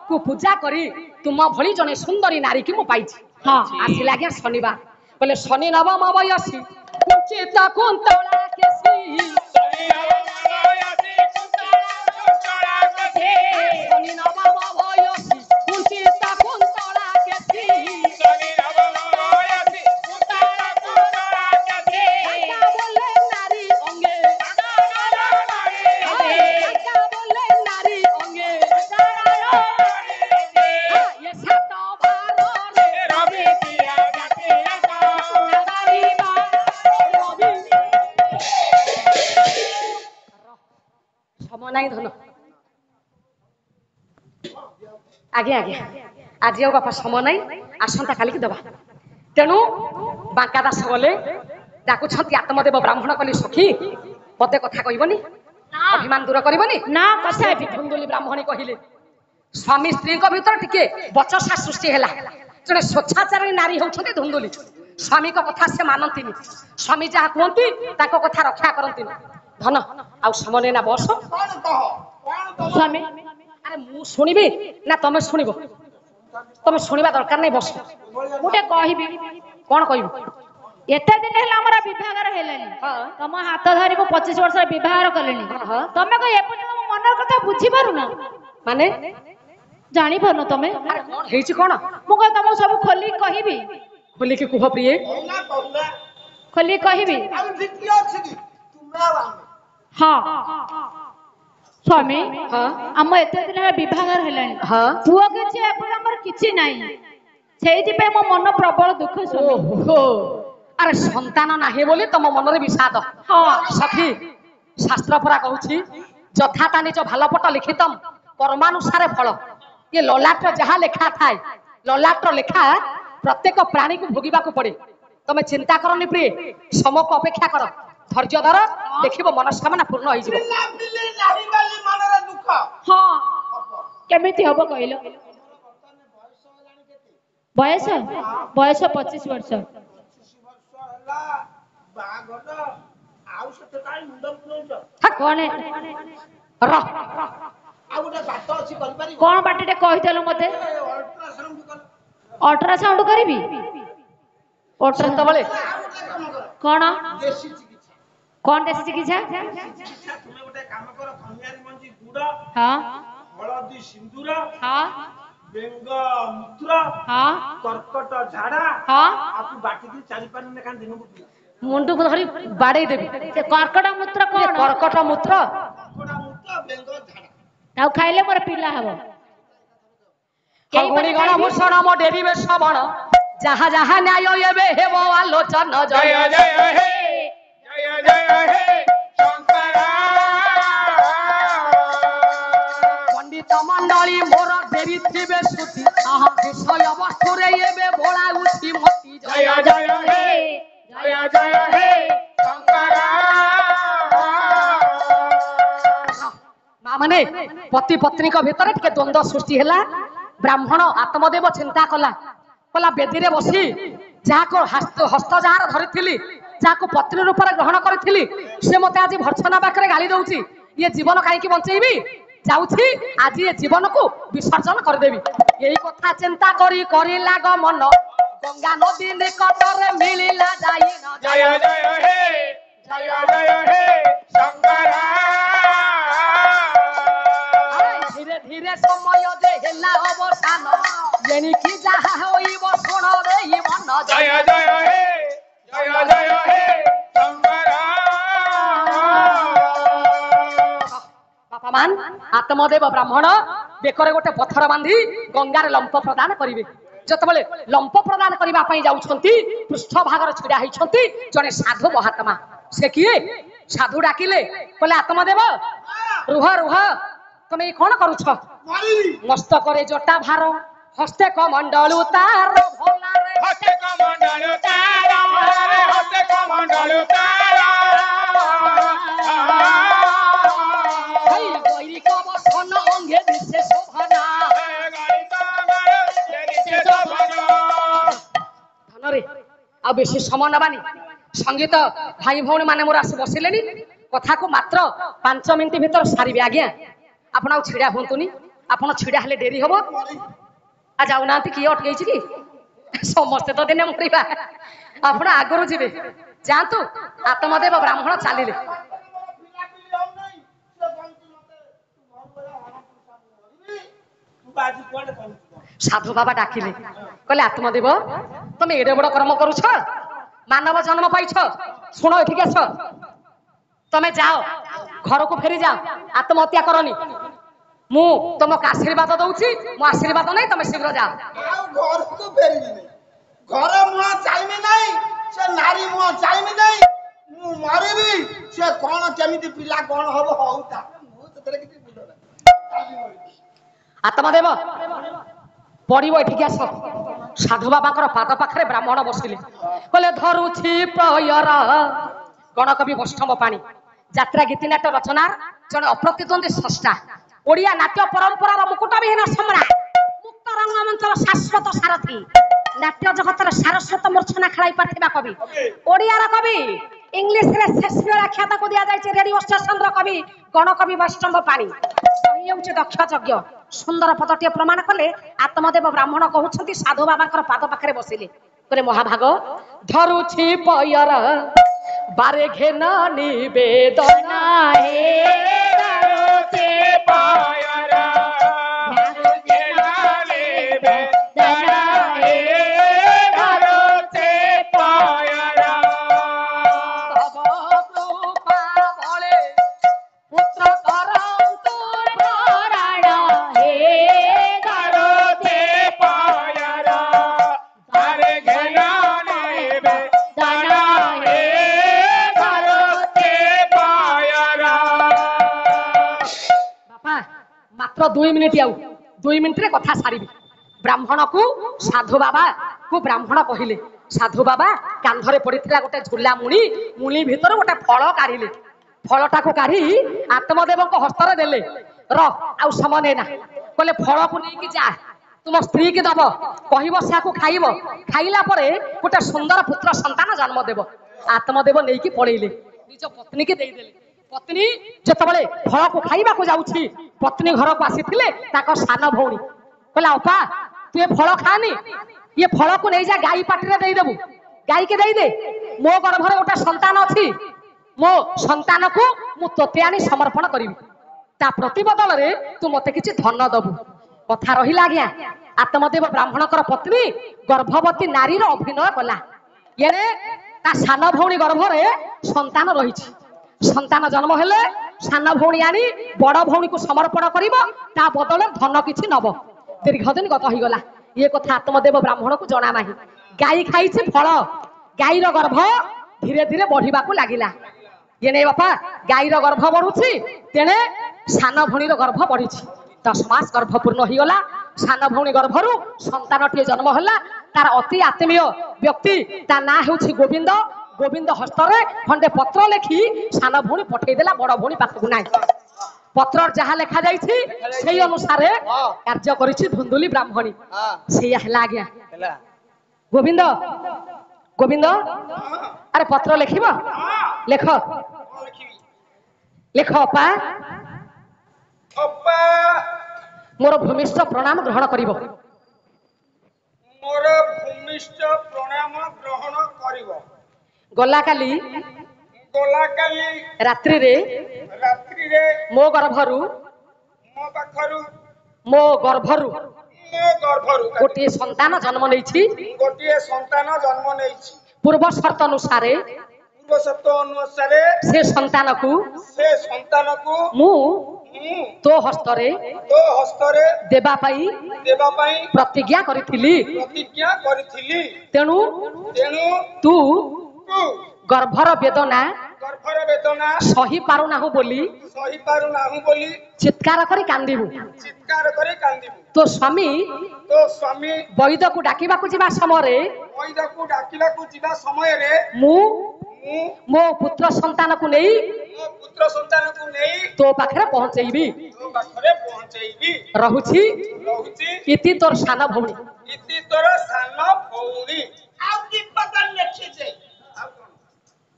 को पूजा करी तुम भली जने सुंदरी नारी की मु पाइछि आसिला आज्ञा शनिवार बोले शनि नवम अवयसी कुंचित कुंतला केसी शनि नवम अवयसी कुंचित कुंतला केसी बोले नारी अंगे बोले नारी अंगे ये सात बार रे रवि पिया जाते रवि समय नहीं धन आगे आगे आज आउ बापा समय नहीं आसंता काली की दबा तेणु बांका दास गले डाकुछंती आत्मदेव ब्राह्मण कली सखी मते कथा कहबनी अभिमान दूर करबनी ना कथा धुंदुली ब्राह्मणी कहिले स्वामी स्त्री को भीतर टिके बचसा सृष्टि हैला जने स्वच्छाचारी नारी होछंती धुंदुली स्वामी को कथा से मानंतीनी स्वामी जहा कहंती ताको कथा रक्षा करंतीनी धन आउ समने ना बस कौन कह स्वामी अरे मु सुनिबी ना तमे सुनिबो तमे सुनिबा दरकार नै बस मुटे कहबी कोन कहबी एते दिन हेला हमरा विभागर हेलानी तम हाथ धरि मु 25 वर्ष विभागर कलेनी तमे को एपटे मो मनर कथा बुझी पारु ना माने जानि पारनो तमे अरे कोन हेछि कोन मु को तम सब खोली कहबी खोली के कुह प्रिय कहना कहना खोली कहबी हम जितली अछि कि तुमे आमे हां स्वामी हां हम एते दिन हेला विभागर हेलानी हां पुओ के जे एपटे हमर किछि नाही सेइति पे मो मन प्रबल दुख स्वामी ओहो अरे संतान नाही बोली तम मन रे विषाद हां सखी शास्त्र परा कहूची जथा तानि जो भालपट लिखितम कर्मानुसार फल ये ललाट जहा लेखा थाए ललाट लेखा प्रत्येक प्राणी को भोगिबा को पड़े तमे चिंता करनी प्रिय समय को अपेक्षा कर धैर्य धर देखिबो मनस्कामना पूर्ण होई जिवो बिना बिले नाही बाली मनरे दुख हां केमिति हबो कहलो बयस बयस 25 वर्ष 25 वर्ष होला बागड आउ सते काई मुंडम नउछ र कोन आ गोटे बात अछि करि पारि कोन बाटेटे कहितलो मते अल्ट्रासाउंड कर अल्ट्रासाउंड करबी सेत बळे आ गोटे काम कर कोन देसी चिकित्सा कोन देसी चिकित्सा चिकित्सा तुमे गोटे काम कर खनियारी मंजी गुड़ हां हळदी सिंदूर हां बेंग मूत्र हां कर्कट झाड़ा हां आपु बाटी दी 4-5 ने कान दिन को पिया मुंडू को धरी बाडे देबी से कर्कट मूत्र कोन कर्कट मूत्र कोडा मूत्र बेंग झाड़ा ताऊ खाइले मोर पिला हबो गुणी गण भूषण मो डेरिबे श्रवण जहा जहा न्याय एबे हेबो आलोचन जय जय हे शंकर पंडित मंडली मोर देवी थिबे सुति विषय वस्तु रे एबे भोला उठी मती जय जय हे शंकर माने पति पत्नी को भीतर टिके द्वंद्व सृष्टि हैला ब्राह्मण आत्मदेव चिंता कला कला बेदी रे बसी जहा को हस्त जहार धरिथिली ଯାହାକୁ ପତ୍ନୀ ରୂପରେ ଗ୍ରହଣ କରିଥିଲି ସେ ମତେ ଆଜି ଭର୍ସନା ପାଖରେ ଗାଳି ଦଉଛି। ଇଏ ଜୀବନ କାହିଁକି ବଞ୍ଚେଇବି, ଯାଉଛି ଆଜି ଏ ଜୀବନକୁ ବିସର୍ଜନ କରିଦେବି। ଏଇ କଥା ଚିନ୍ତା କରି କରିଲା ଗମନ ଗଙ୍ଗା ନଦୀ ନିକଟରେ ମିଳିଲା ଯାଇ ଜୟ ଜୟ ହେ ଜୟ ଜୟ ହେ ଶଙ୍କର। ଧୀରେ ଧୀରେ ସମୟ ଯେ ହେଲା ଅବସାନ ଏଣିକି ଯାହା ହୋଇବ ଶୁଣ ଦେଇ ମନ। ଜୟ ଜୟ ହେ ଜୟ ଜୟ ହେ ଶଙ୍କର। ବାପା ମାନ ଆତ୍ମଦେବ ବ୍ରାହ୍ମଣ ବେକରେ ଗୋଟେ ପଥର ବାନ୍ଧି ଗଙ୍ଗାରେ ଲମ୍ପ ପ୍ରଦାନ କରିବେ। ଯେତେବେଳେ ଲମ୍ପ ପ୍ରଦାନ କରିବା ପାଇଁ ଯାଉଛନ୍ତି ପୃଷ୍ଠ ଭାଗରେ ଛିଡା ହେଇଛନ୍ତି ଜଣେ ସାଧୁ ମହାତ୍ମା। ସେ କିଏ? ସାଧୁ ଡାକିଲେ କହିଲେ ଆତ୍ମଦେବ ରୁହ ରୁହ, ତମେ କଣ କରୁଛ? ମସ୍ତକରେ ଜଟା ଭାର ହସ୍ତେ କମଣ୍ଡଳୁ ତାର ଭୋଲାରେ ହସ୍ତେ କମଣ୍ଡଳୁ ତାର ଭୋଲାରେ ହସ୍ତେ କମଣ୍ଡଳୁ ତାର গৈରିକ ବସନ ଅଙ୍ଗେ ଦିଶେ ଶୋଭନା। ଧନରେ ଆଉ ବେଶୀ ସମୟ ନେବାନି। ସଙ୍ଗୀତ ଭାଇ ଭଉଣୀ ମାନେ ମୋର ଆସି ବସିଲେଣି। କଥାକୁ ମାତ୍ର 5 ମିନିଟ ଭିତରେ ସାରିବେ। ଆଜ୍ଞା ଆପଣ ଆଉ ଛିଡା ହୁଅନ୍ତୁନି, ଆପଣ ଛିଡା ହେଲେ ଡେରି ହବ। ଆଉ ଯାଉନାହାନ୍ତି, କିଏ ଅଟକେଇଛି କି? ସମସ୍ତେ ତ ଦିନେ ମରିବା। ଆପଣ ଆଗରୁ ଯିବେ, ଯାଆନ୍ତୁ। ଆତ୍ମଦେବ ବ୍ରାହ୍ମଣ ଚାଲିଲେ। ସାଧୁ ବାବା ଡାକିଲେ କହିଲେ ଆତ୍ମଦେବ ତମେ ଏଡେ ବଡ କର୍ମ କରୁଛ, ମାନବ ଜନ୍ମ ପାଇଛ, ଶୁଣ ଏଠିକି ଆସ। ତମେ ଯାଅ ଘରକୁ ଫେରି ଯାଅ, ଆତ୍ମହତ୍ୟା କରନି। ମୁଁ ତମକୁ ଆଶୀର୍ବାଦ ଦଉଛି, ମୋ ଆଶୀର୍ବାଦ ନାହିଁ, ତମେ ଶୀଘ୍ର ଯାଅ। ଆଉ ଘରକୁ ଫେରିବିନି, ଘର ମୁହଁ ଚାହିଁବି ନାହିଁ, ସେ ନାରୀ ମୁହଁ ଚାହିଁବି ନାହିଁ। ମୁଁ ମରିବି, ସେ କଣ କେମିତି ପିଲା କଣ ହବ ହଉ ତା, ମୁଁ ସେଥିରେ କିଛି ବୁଝ ନାହିଁ। ଆତ୍ମଦେବ ପଡିବ, ଏଠିକି ଆସ। ସାଧୁ ବାବାଙ୍କର ପାଦ ପାଖରେ ବ୍ରାହ୍ମଣ ବସିଲେ। କହିଲେ ଧରୁଛି ପ୍ରୟର ଗଣକବି ବୈଷ୍ଣବ ପାଣି ଯାତ୍ରା ଗୀତିନାଟ୍ୟ ରଚନାର ଜଣେ ଅପ୍ରତିଦ୍ୱନ୍ଦୀ ସ୍ରଷ୍ଟା, ଓଡିଆ ନାଟ୍ୟ ପରମ୍ପରାର ମୁକୁଟବିହୀନ ସମ୍ରାଟ, ମୁକ୍ତ ରଙ୍ଗମଞ୍ଚର ଶାଶ୍ୱତ ସାରଥୀ, ନାଟ୍ୟ ଜଗତର ସାରସ୍ୱତ ମୂର୍ଚ୍ଛନା ଖେଳାଇ ପାରିଥିବା କବି, ଓଡିଆର କବି, ଇଂଲିଶରେ ଶେକ୍ସପିୟର ଆଖ୍ୟାତାକୁ ଦିଆଯାଇଛି ରେଡିଓ ଷ୍ଟେସନର କବି ଗଣକବି ବୈଷ୍ଣବ ପାଣି। ହେଉଛି ଦକ୍ଷ ଯଜ୍ଞ। ସୁନ୍ଦର ପଦଟିଏ ପ୍ରମାଣ କଲେ ଆତ୍ମଦେବ ବ୍ରାହ୍ମଣ କହୁଛନ୍ତି ସାଧୁ ବାବାଙ୍କର ପାଦ ପାଖରେ ବସିଲେ। କହିଲେ ମହାଭାଗ ଧରୁଛି ପୟର ବାରେ ଘେନ ନିବେଦନ ମାତ୍ର 2 ମିନିଟ, ଆଉ 2 ମିନିଟରେ କଥା ସାରିବି। ବ୍ରାହ୍ମଣକୁ ସାଧୁ ବାବା କୁ ବ୍ରାହ୍ମଣ କହିଲେ, ସାଧୁ ବାବା କାନ୍ଧରେ ପଡିଥିଲା ଗୋଟେ ଝୁଲା ମୁଣି, ମୁଣି ଭିତରୁ ଗୋଟେ ଫଳ କାଢିଲେ। ଫଳଟାକୁ କାଢି ଆତ୍ମଦେବଙ୍କ ହସ୍ତରେ ଦେଲେ। ଆଉ ସମୟ ନେନା, କହିଲେ ଫଳକୁ ନେଇକି ଯା, ତୁମ ସ୍ତ୍ରୀ କି ଦବ, କହିବ ସେକୁ ଖାଇବ, ଖାଇଲା ପରେ ଗୋଟେ ସୁନ୍ଦର ପୁତ୍ର ସନ୍ତାନ ଜନ୍ମ ଦେବ। ଆତ୍ମଦେବ ନେଇକି ପଳେଇଲେ, ନିଜ ପତ୍ନୀକି ଦେଇଦେଲେ। ପତ୍ନୀ ଯେତେବେଳେ ଫଳକୁ ଖାଇବାକୁ ଯାଉଛି, ପତ୍ନୀ ଘରକୁ ଆସିଥିଲେ ତାଙ୍କ ସାନ ଭଉଣୀ କହିଲା ଅପା ତୁ ଏ ଫଳ ଖାଆନି, ଇଏ ଫଳକୁ ନେଇଯା ଗାଈ ପାଟିରେ ଦେଇଦେବୁ, ଗାଈକି ଦେଇଦେ, ମୋ ଗର୍ଭରେ ଗୋଟେ ସନ୍ତାନ ଅଛି, ମୋ ସନ୍ତାନକୁ ମୁଁ ତୋତେ ଆଣି ସମର୍ପଣ କରିବି, ତା ପ୍ରତିବଦଳରେ ତୁ ମତେ କିଛି ଧନ ଦବୁ। କଥା ରହିଲା ଆଜ୍ଞା। ଆତ୍ମଦେବ ବ୍ରାହ୍ମଣଙ୍କର ପତ୍ନୀ ଗର୍ଭବତୀ ନାରୀର ଅଭିନୟ କଲା। ଇଏ ତା ସାନ ଭଉଣୀ ଗର୍ଭରେ ସନ୍ତାନ ରହିଛି। ସନ୍ତାନ ଜନ୍ମ ହେଲେ ସାନ ଭଉଣୀ ଆଣି ବଡ ଭଉଣୀକୁ ସମର୍ପଣ କରିବ, ତା ବଦଳରେ ଧନ କିଛି ନବ। ଦୀର୍ଘ ଦିନ ଗତ ହେଇଗଲା, ଇଏ କଥା ଆତ୍ମଦେବ ବ୍ରାହ୍ମଣକୁ ଜଣା ନାହିଁ। ଗାଈ ଖାଇଛି ଫଳ, ଗାଈର ଗର୍ଭ ଧୀରେ ଧୀରେ ବଢିବାକୁ ଲାଗିଲା। ଇଏ ନେଇ ବାପା ଗାଈର ଗର୍ଭ ବଢୁଛି, ତେଣେ ସାନ ଭଉଣୀର ଗର୍ଭ ବଢିଛି। 10 ମାସ ଗର୍ଭ ପୂର୍ଣ୍ଣ ହେଇଗଲା। ସାନ ଭଉଣୀ ଗର୍ଭରୁ ସନ୍ତାନଟିଏ ଜନ୍ମ ହେଲା। ତାର ଅତି ଆତ୍ମୀୟ ବ୍ୟକ୍ତି, ତା ନାଁ ହେଉଛି ଗୋବିନ୍ଦ। ଗୋବିନ୍ଦ ହସ୍ତରେ ଖଣ୍ଡେ ପତ୍ର ଲେଖି ସାନ ଭଉଣୀ ପଠେଇଦେଲା ବଡ ଭଉଣୀ ପାଖକୁ। ନାହିଁ ପତ୍ର ଯାହା ଲେଖା ଯାଇଛି ସେଇ ଅନୁସାରେ କାର୍ଯ୍ୟ କରିଛି ଧୁନ୍ଦୁଲି ବ୍ରାହ୍ମଣୀ। ସେଇଆ ହେଲା ଆଜ୍ଞା। ଗୋବିନ୍ଦ ଗୋବିନ୍ଦ ଆରେ ପତ୍ର ଲେଖିବ ଲେଖ ଲେଖ ଅପା ଅପା ମୋର ଭୂମିଷ୍ଠ ପ୍ରଣାମ ଗ୍ରହଣ କରିବ ମୋର ଭୂମିଷ୍ଠ ପ୍ରଣାମ ଗ୍ରହଣ କରିବ ଗଲା କାଲି ରାତ୍ରିରେ ମୋ ଗର୍ଭରୁ ଗୋଟିଏ ସନ୍ତାନ ଜନ୍ମ ନେଇଛି ପୂର୍ବ ସର୍ତ୍ତ ଅନୁସାରେ ସେ ସନ୍ତାନକୁ ମୁଁ ତୋ ହସ୍ତରେ ଦେବା ପାଇଁ ପ୍ରତିଜ୍ଞା କରିଥିଲି ତେଣୁ ତୁ ଗର୍ଭର ବେଦନା ସହି ପାରୁନାହୁଁ ବୋଲି ଚିତ୍କାର କରି କାନ୍ଦିବୁ ତୋ ସ୍ୱାମୀ ବୈଦକୁ ଡାକିବାକୁ ଯିବା ସମୟରେ ମୁଁ ମୋ ପୁତ୍ର ସନ୍ତାନକୁ ନେଇ ତୋ ପାଖରେ ପହଞ୍ଚେଇବି ରହୁଛି ଇତି ତୋର ସାନ ଭଉଣୀ ଆଉ କି ପଦ ଲେଖିଛେ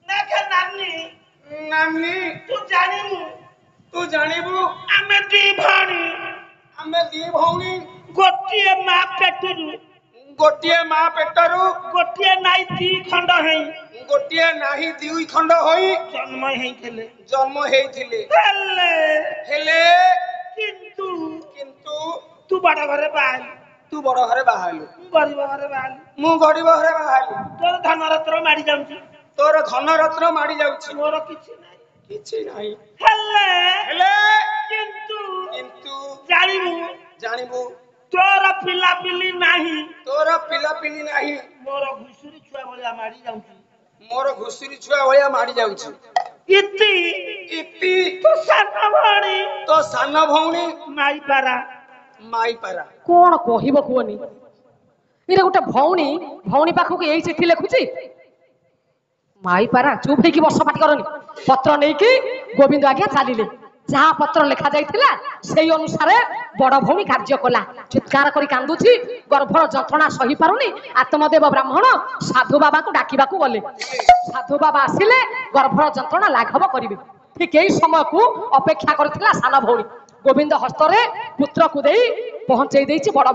ଦେଖେ ନାନୀ ତୁ ଜାଣିବୁ ଆମେ ଦି ଭଉଣୀ ଗୋଟିଏ ମା ପେଟରୁ ଗୋଟିଏ ନାଇଁ ଦୁଇ ଖଣ୍ଡ ହୋଇ ଜନ୍ମ ହେଇଥିଲେ ହେଲେ କିନ୍ତୁ ତୁ ବଡ ଘରେ ବାହାହେଲୁ ମୁଁ ଗରିବ ଘରେ ବାହାହେଲି ତୋର ଧନ ରତ୍ନ ମାଡି ଯାଉଛି ମୋର କିଛି ନାହିଁ ହେଲେ କିନ୍ତୁ ଜାଣିବୁ ତୋର ପିଲାପିଲି ନାହିଁ ମୋର ଘୁଷୁରୀ ଛୁଆ ଭଳିଆ ମାଡି ଯାଉଛି ଇତି ତୋ ସାନ ଭଉଣୀ ମାଇପାରା କଣ କହିବ କୁହନି ଏରେ ଗୋଟେ ଭଉଣୀ ପାଖକୁ ଏଇ ଚିଠି ଲେଖୁଛି ମାଇପାରା ଚୁପ ହେଇକି ବର୍ଷ ପାଟି କରନି ପତ୍ର ନେଇକି ଗୋବିନ୍ଦ ଆଜ୍ଞା ଚାଲିଲେ ଯାହା ପତ୍ର ଲେଖା ଯାଇଥିଲା ସେଇ ଅନୁସାରେ ବଡ ଭଉଣୀ କାର୍ଯ୍ୟ କଲା ଚିତ୍କାର କରି କାନ୍ଦୁଛି ଗର୍ଭର ଯନ୍ତ୍ରଣା ସହି ପାରୁନି ଆତ୍ମଦେବ ବ୍ରାହ୍ମଣ ସାଧୁ ବାବାଙ୍କୁ ଡାକିବାକୁ ଗଲେ ସାଧୁ ବାବା ଆସିଲେ ଗର୍ଭର ଯନ୍ତ୍ରଣା ଲାଘବ କରିବେ ଠିକ ଏଇ ସମୟକୁ ଅପେକ୍ଷା କରିଥିଲା ସାନ ଭଉଣୀ ଗୋବିନ୍ଦ ହସ୍ତରେ ପୁତ୍ରକୁ ଦେଇ ପହଞ୍ଚେଇ ଦେଇଛି ବଡ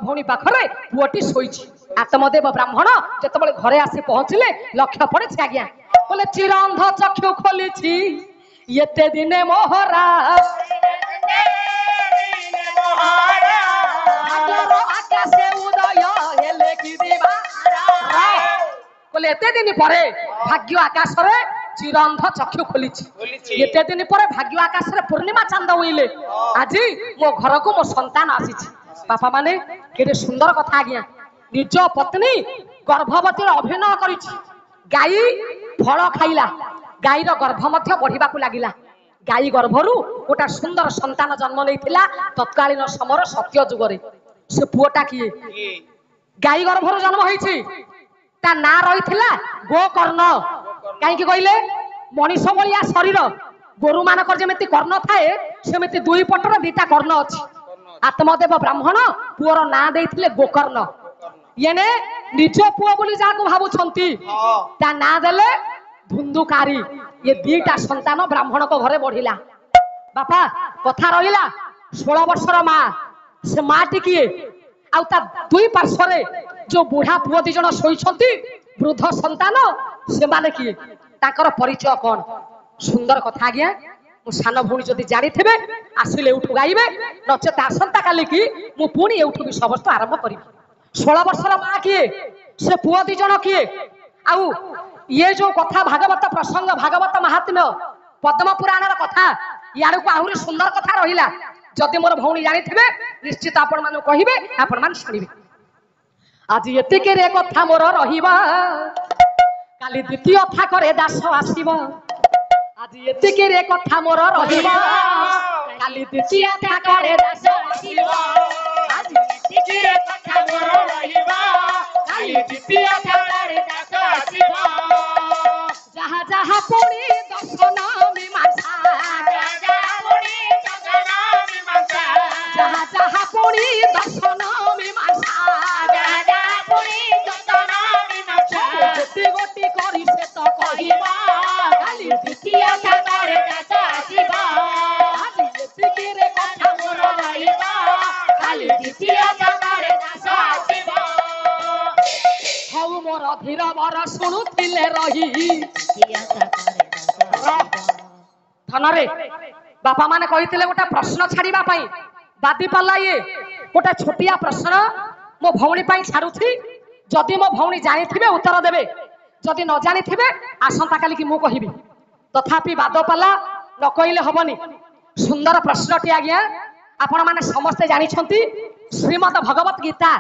ଭଉଣୀ ପାଖରେ ପୁଅଟି ଶୋଇଛି ଆତ୍ମଦେବ ବ୍ରାହ୍ମଣ ଯେତେବେଳେ ଘରେ ଆସି ପହଞ୍ଚିଲେ ଲକ୍ଷ୍ୟ ପଡିଛି ଆଜ୍ଞା ବୋଲେ ଚିରନ୍ଧ ଚକ୍ଷୁ ଖୋଲିଛି ଏତେ ଦିନେ ମୋହରା ଆକାଶେ ଉଦୟ ହେଲେ କି ଦିବା ବୋଲେ ଏତେ ଦିନ ପରେ ଭାଗ୍ୟ ଆକାଶରେ ଚିରନ୍ଧ ଚକ୍ଷୁ ଖୋଲିଛି ଏତେ ଦିନ ପରେ ଭାଗ୍ୟ ଆକାଶରେ ପୂର୍ଣ୍ଣିମା ଚାନ୍ଦ ଉଇଲେ ଆଜି ମୋ ଘରକୁ ମୋ ସନ୍ତାନ ଆସିଛି ବାପା ମାନେ କେତେ ସୁନ୍ଦର କଥା ଆଜ୍ଞା ନିଜ ପତ୍ନୀ ଗର୍ଭବତୀର ଅଭିନୟ କରିଛି ଗାଈ ଫଳ ଖାଇଲା ଗାଈର ଗର୍ଭ ମଧ୍ୟ ବଢିବାକୁ ଲାଗିଲା ଗାଈ ଗର୍ଭରୁ ଗୋଟେ ସୁନ୍ଦର ସନ୍ତାନ ଜନ୍ମ ନେଇଥିଲା ତତ୍କାଳୀନ ସମୟର ସତ୍ୟ ଯୁଗରେ ସେ ପୁଅଟା କିଏ ଗାଈ ଗର୍ଭରୁ ଜନ୍ମ ହେଇଛି ତା ନାଁ ରହିଥିଲା ଗୋକର୍ଣ୍ଣ କାହିଁକି କହିଲେ ମଣିଷ ଭଳିଆ ଶରୀର ଗୋରୁ ମାନଙ୍କର ଯେମିତି କର୍ଣ୍ଣ ଥାଏ ସେମିତି ଦୁଇ ପଟର ଦିଟା କର୍ଣ୍ଣ ଅଛି ଆତ୍ମଦେବ ବ୍ରାହ୍ମଣ ପୁଅର ନାଁ ଦେଇଥିଲେ ଗୋକର୍ଣ୍ଣ ଇଏନେ ନିଜ ପୁଅ ବୋଲି ଯାହାକୁ ଭାବୁଛନ୍ତି ତା ନାଁ ଦେଲେ ଧୁନ୍ଦୁକାରୀ ଏ ଦିଟା ସନ୍ତାନ ବ୍ରାହ୍ମଣଙ୍କ ଘରେ ବଢିଲା ବାପା କଥା ରହିଲା 16 ବର୍ଷର ମା ସେ ମାଟି କିଏ ଆଉ ତା ଦୁଇ ପାର୍ଶ୍ୱରେ ଯୋଉ ବୁଢା ପୁଅ ଦି ଜଣ ଶୋଇଛନ୍ତି ବୃଦ୍ଧ ସନ୍ତାନ ସେମାନେ କିଏ ତାଙ୍କର ପରିଚୟ କଣ ସୁନ୍ଦର କଥା ଆଜ୍ଞା ମୁଁ ସାନ ଭଉଣୀ ଯଦି ଜାଣିଥିବେ ଆସିଲେ ଏଉଠୁ ଗାଇବେ ନଚେତ ଆସନ୍ତା କାଲି କି ମୁଁ ପୁଣି ଏଉଠୁ ବି ସମସ୍ତ ଆରମ୍ଭ କରିବି 16 ବର୍ଷର ମା କିଏ ସେ ପୁଅ ଦି ଜଣ କିଏ ଆଉ ଇଏ ଯୋଉ କଥା ଭାଗବତ ପ୍ରସଙ୍ଗ ଭାଗବତ ମହାତ୍ମ୍ୟ ପଦ୍ମ ପୁରାଣର କଥା ୟାଡକୁ ଆହୁରି ସୁନ୍ଦର କଥା ରହିଲା ଯଦି ମୋର ଭଉଣୀ ଜାଣିଥିବେ ନିଶ୍ଚିତ ଆପଣ ମାନଙ୍କୁ କହିବେ ଆପଣ ମାନେ ଶୁଣିବେ ଆଜି ଏତିକିରେ କଥା ମୋର ରହିବା କାଲି ଦ୍ୱିତୀୟ ଥାକରେ ଦାସ ଆସିବ ଆଜି ଏତିକିରେ କଥା ମୋର ରହିବା କାଲି ଦ୍ୱିତୀୟ ଥାକରେ ଦାସ ଆସିବ ଆଜି ଏତିକିରେ କଥା ମୋର ରହିବା କାଲି ଦ୍ୱିତୀୟ ଥାକରେ ଦାସ ଆସିବ ଯାହା ଯାହା ପୁଣି ଦର୍ଶନ ମୀମାଂସା ଯାହା ଯାହା ପୁଣି ଦର୍ଶନ ମୀମାଂସା ଯାହା ଯାହା ପୁଣି ଦର୍ଶନ ମୀମାଂସା ଧୀର ବର ଶୁଣୁଥିଲେ ରହି। ଧନରେ ବାପା ମାନେ କହିଥିଲେ ଗୋଟେ ପ୍ରଶ୍ନ ଛାଡିବା ପାଇଁ। ବାଦି ପାଲା ଇଏ ଗୋଟେ ଛୋଟିଆ ପ୍ରଶ୍ନ ମୋ ଭଉଣୀ ପାଇଁ ଛାଡୁଛି। ଯଦି ମୋ ଭଉଣୀ ଜାଣିଥିବେ ଉତ୍ତର ଦେବେ, ଯଦି ନ ଜାଣିଥିବେ ଆସନ୍ତା କାଲିକି ମୁଁ କହିବି। ତଥାପି ବାଦ ପାଲା ନ କହିଲେ ହବନି। ସୁନ୍ଦର ପ୍ରଶ୍ନଟି ଆଜ୍ଞା। ଆପଣ ମାନେ ସମସ୍ତେ ଜାଣିଛନ୍ତି ଶ୍ରୀମଦ ଭଗବତ ଗୀତା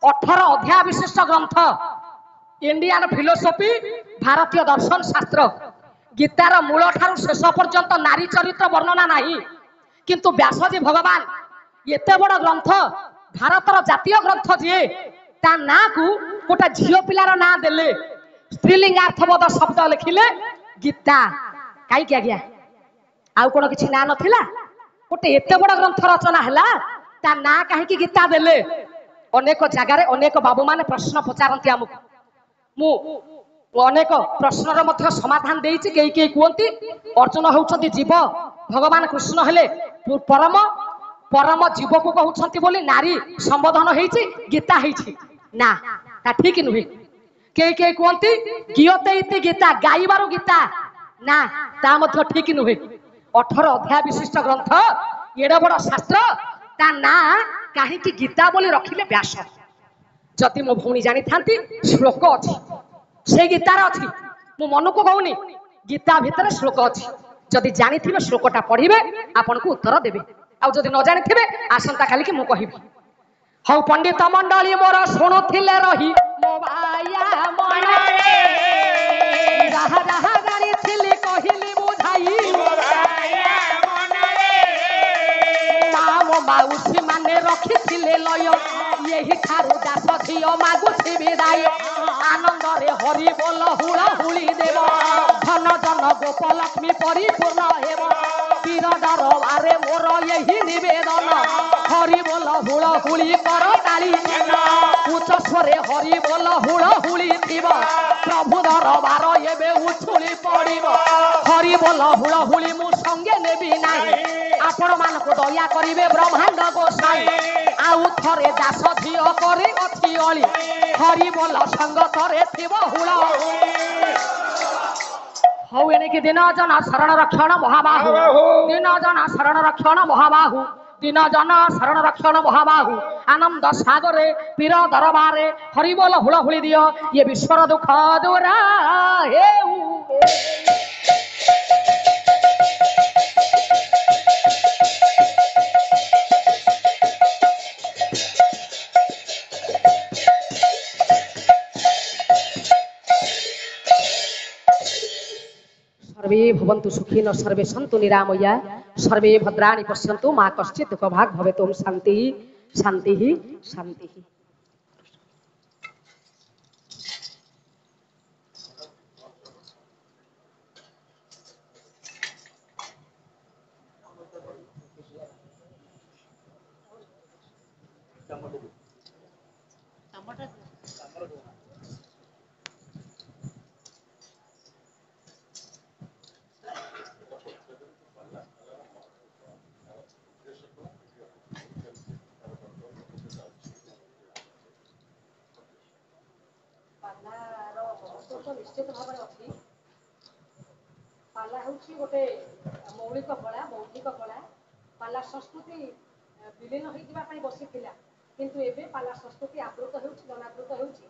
18 ଅଧ୍ୟାୟ ବିଶିଷ୍ଟ ଗ୍ରନ୍ଥ। ଇଣ୍ଡିଆନ ଫିଲୋସଫି, ଭାରତୀୟ ଦର୍ଶନ ଶାସ୍ତ୍ର। ଗୀତାର ମୂଳ ଠାରୁ ଶେଷ ପର୍ଯ୍ୟନ୍ତ ନାରୀ ଚରିତ୍ର ବର୍ଣ୍ଣନା ନାହିଁ। କିନ୍ତୁ ବ୍ୟାସଜୀ ଭଗବାନ ଏତେ ବଡ ଗ୍ରନ୍ଥ, ଭାରତର ଜାତୀୟ ଗ୍ରନ୍ଥ ଯିଏ, ତା ନାଁକୁ ଗୋଟେ ଝିଅ ପିଲାର ନାଁ ଦେଲେ। ସ୍ତ୍ରୀଲିଙ୍ଗାର୍ଥବୋଧ ଶବ୍ଦ ଲେଖିଲେ ଗୀତା। କାହିଁକି ଆଜ୍ଞା? ଆଉ କଣ କିଛି ନାଁ ନଥିଲା? ଗୋଟେ ଏତେ ବଡ ଗ୍ରନ୍ଥ ରଚନା ହେଲା, ତା ନାଁ କାହିଁକି ଗୀତା ଦେଲେ? ଅନେକ ଜାଗାରେ ଅନେକ ବାବୁ ମାନେ ପ୍ରଶ୍ନ ପଚାରନ୍ତି ଆମକୁ। ମୁଁ ଅନେକ ପ୍ରଶ୍ନର ମଧ୍ୟ ସମାଧାନ ଦେଇଛି। କେହି କେହି କୁହନ୍ତି ଅର୍ଜୁନ ହେଉଛନ୍ତି ଜୀବ, ଭଗବାନ କୃଷ୍ଣ ହେଲେ ପରମ। ପରମ ଜୀବକୁ କହୁଛନ୍ତି ବୋଲି ନାରୀ ସମ୍ବୋଧନ ହେଇଛି, ଗୀତା ହେଇଛି। ନା, ତା ଠିକ ନୁହେଁ। କେହି କେହି କୁହନ୍ତି ଗୀୟତେ ଇତି ଗୀତା, ଗାଇବାରୁ ଗୀତା। ନା, ତା ମଧ୍ୟ ଠିକ ନୁହେଁ। 18 ଅଧ୍ୟାୟ ବିଶିଷ୍ଟ ଗ୍ରନ୍ଥ, ଏଡେ ବଡ ଶାସ୍ତ୍ର, ତା ନାଁ କାହିଁକି ଗୀତା ବୋଲି ରଖିଲେ ବ୍ୟାସ? ଯଦି ମୋ ଭଉଣୀ ଜାଣିଥାନ୍ତି ଶ୍ଲୋକ ଅଛି, ସେଇ ଗୀତାରେ ଅଛି। ମୁଁ ମନକୁ କହୁନି, ଗୀତା ଭିତରେ ଶ୍ଲୋକ ଅଛି। ଯଦି ଜାଣିଥିବେ ଶ୍ଲୋକଟା ପଢିବେ, ଆପଣଙ୍କୁ ଉତ୍ତର ଦେବେ। ଆଉ ଯଦି ନ ଜାଣିଥିବେ ଆସନ୍ତା କାଲିକି ମୁଁ କହିବି। ହଉ ପଣ୍ଡିତ ମଣ୍ଡଳୀ ମୋର ଶୁଣୁଥିଲେ ରହି, ମୋ ବାୟା ମନରେ ଯାହା ଯାହା ଜାଣିଥିଲି କହିଲି ବୁଝାଇ। ମୋ ମାଉସୀ ମାନେ ରଖିଥିଲେ ଲୟ, ଏହି ଠାରୁ ଦାସ ଝିଅ ମାଗୁଛି ବିଦାୟ। ଆନନ୍ଦରେ ହରି ବୋଲ ହୁଳ ହୁଳି ଦେବ, ଧନ ଜନ ଗୋପଲକ୍ଷ୍ମୀ ପରିପୂର୍ଣ୍ଣ ହେବ। ବୀର ଦରବାରେ ମୋର ଏହି ନିବେଦନ, ହରି ବୋଲ ହୁଳ ହୁଳି କର ତାଳି। ଉଚ୍ଚ ସ୍ୱରେ ହରି ବୋଲ ହୁଳ ହୁଳି ଥିବ, ପ୍ରଭୁ ଦରବାର ଏବେ ଉଛୁଳି ପଡିବ। ହରି ବୋଲ ହୁଳ ହୁଳି ମୁଁ ସଙ୍ଗେ ନେବି ନାହିଁ, ଆପଣ ମାନଙ୍କୁ ଦୟା କରିବେ ବ୍ରହ୍ମାଣ୍ଡ ଗୋସାଇ। ଆଉ ଥରେ ଦାସ ଝିଅ କରି ଅଛି ଅଳି, ହରି ବୋଲ ସଙ୍ଗ ଥରେ ଥିବ ହୁଳ। ହଉ ଏଣିକି ଦିନ ଜନ ଶରଣ ରକ୍ଷଣ ମହାବାହୁ, ଦିନ ଜନ ଶରଣ ରକ୍ଷଣ ମହାବାହୁ, ଦିନ ଜନ ଶରଣ ରକ୍ଷଣ ମହାବାହୁ। ଆନନ୍ଦ ସାଗରେ ପୀର ଦରବାରେ ହରି ବୋଲ ହୁଳ ହୁଳି ଦିଅ, ଇଏ ବିଶ୍ୱର ଦୁଃଖ ଦୂରା ହେଉ। सर्वे भवन्तु सुखिनः, सर्वे सन्तु निरामया, सर्वे भद्राणि पश्यन्तु मा कश्चित् दुःखभाग् भवेत्। ओम शान्तिः शान्तिः शान्तिः। ନିଶ୍ଚିତ ଭାବରେ ଅଛି। ପାଲା ହେଉଛି ଗୋଟେ ମୌଳିକ କଳା, ବୌଦ୍ଧିକ କଳା। ପାଲା ସଂସ୍କୃତି ବିଲୀନ ହୋଇଯିବା ପାଇଁ ବସିଥିଲା, କିନ୍ତୁ ଏବେ ପାଲା ସଂସ୍କୃତି ଆବୃତ ହେଉଛି, ଜନାବୃତ ହେଉଛି।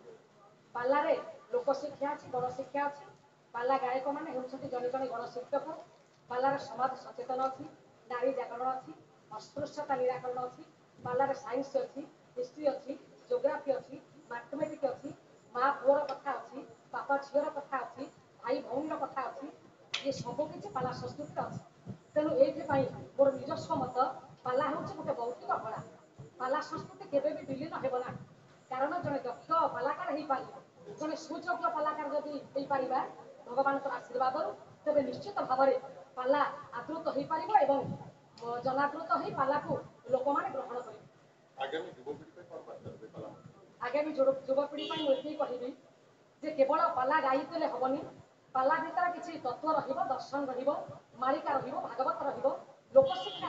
ପାଲାରେ ଲୋକଶିକ୍ଷା ଅଛି, ଗଣଶିକ୍ଷା ଅଛି। ପାଲା ଗାୟକ ମାନେ ହେଉଛନ୍ତି ଜଣେ ଜଣେ ଗଣଶିକ୍ଷକ। ପାଲାରେ ସମାଜ ସଚେତନ ଅଛି, ନାରୀ ଜାଗରଣ ଅଛି, ଅସ୍ପୃଶ୍ୟତା ନିରାକରଣ ଅଛି। ପାଲାରେ ସାଇନ୍ସ ଅଛି, ହିଷ୍ଟ୍ରି ଅଛି, ଜୋଗ୍ରାଫି ଅଛି, ମ୍ୟାଥମେଟିକ୍ ଅଛି, ମା ପୁଅର କଥା ଅଛି, ବାପା ଝିଅର କଥା ଅଛି, ଭାଇ ଭଉଣୀର କଥା ଅଛି। ये सब किसी पाला संस्कृति अच्छे। तेणु ये मोर निजस्व मत, पाला हूँ गोटे बौद्धिक कला। पाला संस्कृति केवे भी विलीन हेब ना, कारण जड़े दक्ष पालाकार हो पार, जड़े सुयोग्य पालाकार जदि हो पार भगवान आशीर्वाद, तेज निश्चित भाव में पाला आदृत हो पार और जनादृत हो पाला को लोक मैंने ग्रहण करेंगे। आगामी युवपीढ़ी मुझे कहबी जे केवल पाला गाइले हेनी, पाला भीतर किसी तत्व दर्शन मालिका भागवत लोकशिक्षा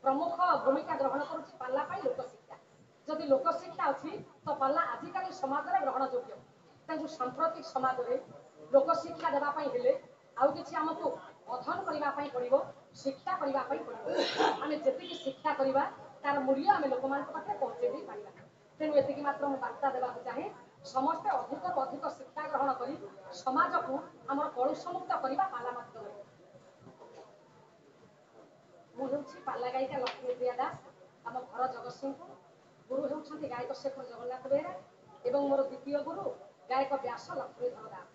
प्रमुख भूमिका ग्रहण करुला लोकशिक्षा। जदि लोकशिक्षा अच्छी तो पाला आजिकल समाज में ग्रहण योग्य। ତାଙ୍କୁ ସାମ୍ପ୍ରତିକ ସମାଜରେ ଲୋକ ଶିକ୍ଷା ଦେବା ପାଇଁ ହେଲେ ଆଉ କିଛି ଆମକୁ ଅଧ୍ୟୟନ କରିବା ପାଇଁ ପଡ଼ିବ, ଶିକ୍ଷା କରିବା ପାଇଁ ପଡ଼ିବ। ଆମେ ଯେତିକି ଶିକ୍ଷା କରିବା ତାର ମୂଲ୍ୟ ଆମେ ଲୋକମାନଙ୍କ ପାଖରେ ପହଞ୍ଚେଇ ଦେଇ ପାରିବା। ତେଣୁ ଏତିକି ମାତ୍ର ମୁଁ ବାର୍ତ୍ତା ଦେବାକୁ ଚାହେଁ, ସମସ୍ତେ ଅଧିକରୁ ଅଧିକ ଶିକ୍ଷା ଗ୍ରହଣ କରି ସମାଜକୁ ଆମର କଳୁଷମୁକ୍ତ କରିବା ପାଲା ମାଧ୍ୟମରେ। ମୁଁ ହେଉଛି ପାଲା ଗାୟିକା ଲକ୍ଷ୍ମୀପ୍ରିୟା ଦାସ, ଆମ ଘର ଜଗତସିଂହପୁର। ଗୁରୁ ହେଉଛନ୍ତି ଗାୟକ ଶେଖର ଜଗନ୍ନାଥ ବେହେରା ଏବଂ ମୋର ଦ୍ୱିତୀୟ ଗୁରୁ ଗାୟକ ବ୍ୟାସ Lakshmidhar Das.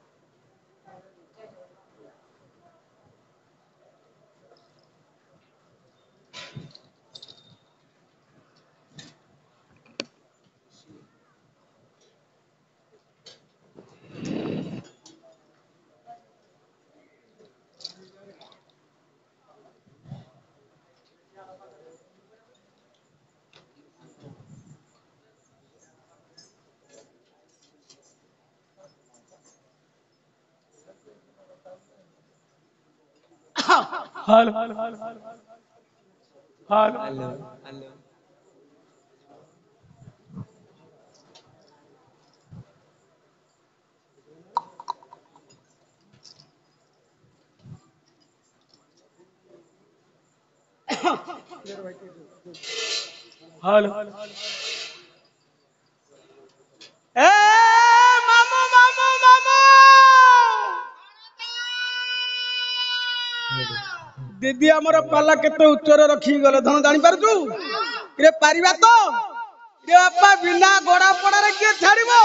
Hello hello hello ए मामू मामू मामू दीदी हमर पाला केते उच्चरे रखी गले धन जानि पारछु रे पारिबा तो रे बापा बिना गोड़ा पड़ा रे के छाड़िबो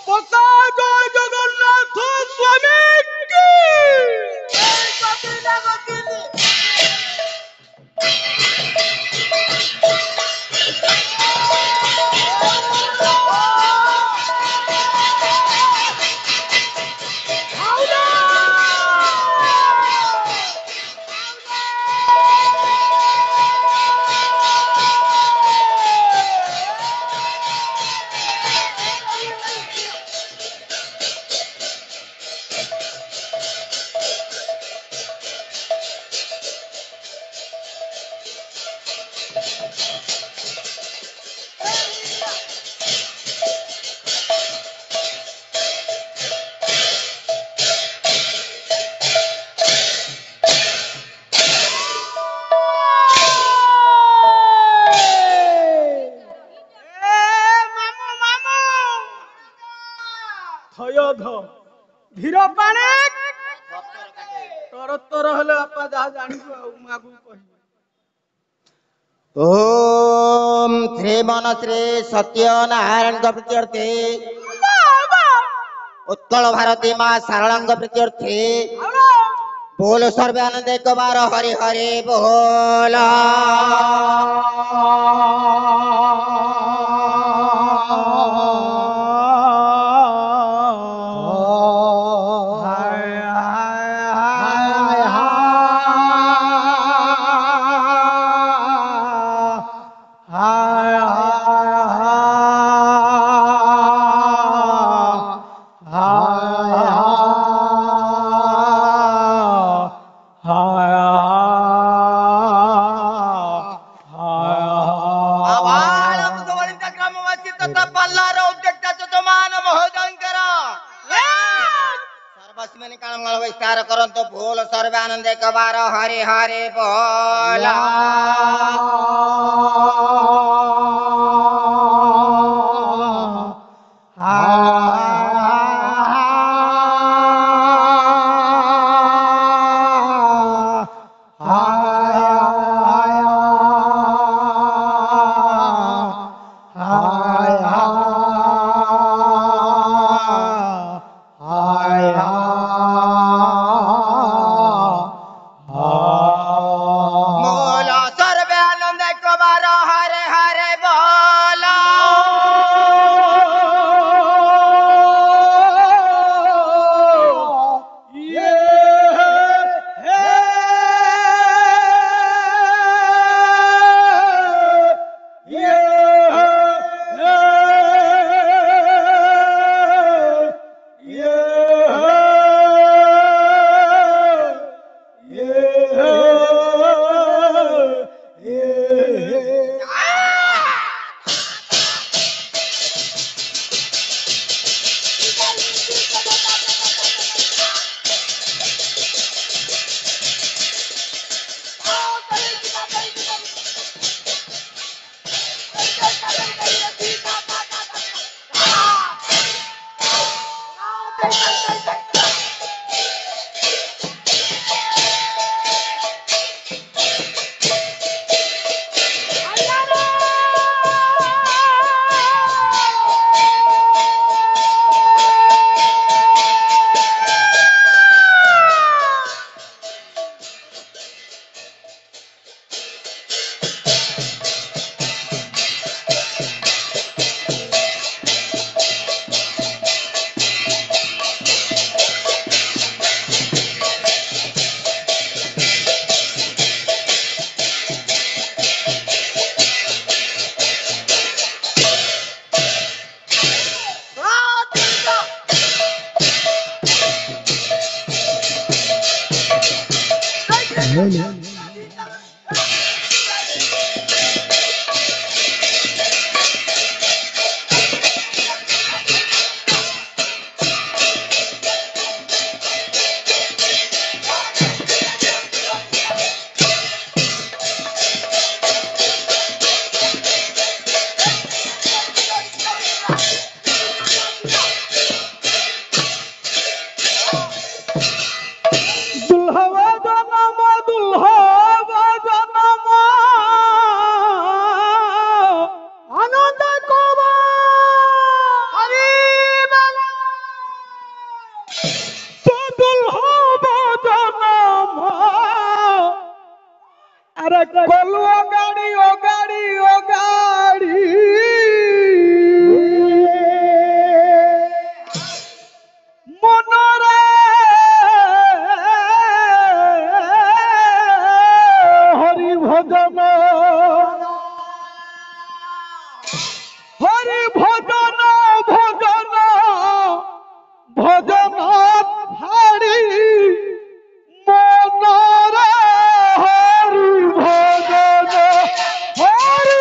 पोता जय जगन्नाथ स्वामी की कपिला गतिनी धीर पाने तर तर हेले बापा जा जानिबो आ मागु कहि ओम श्री मन श्री सत्यनारायण प्रीत्यर्थे उत्कल भारती माँ शारदांग प्रीत्यर्थे बोल सर्वानंद एक बार हरि हरि बोल। विस्तार करंतो भूल सर्वानंद एक बार हरि हरि बोल। ও গাড়ি মনরে হরি ভজন ভজন ভজন হারি মনরে হরি ভজন হরি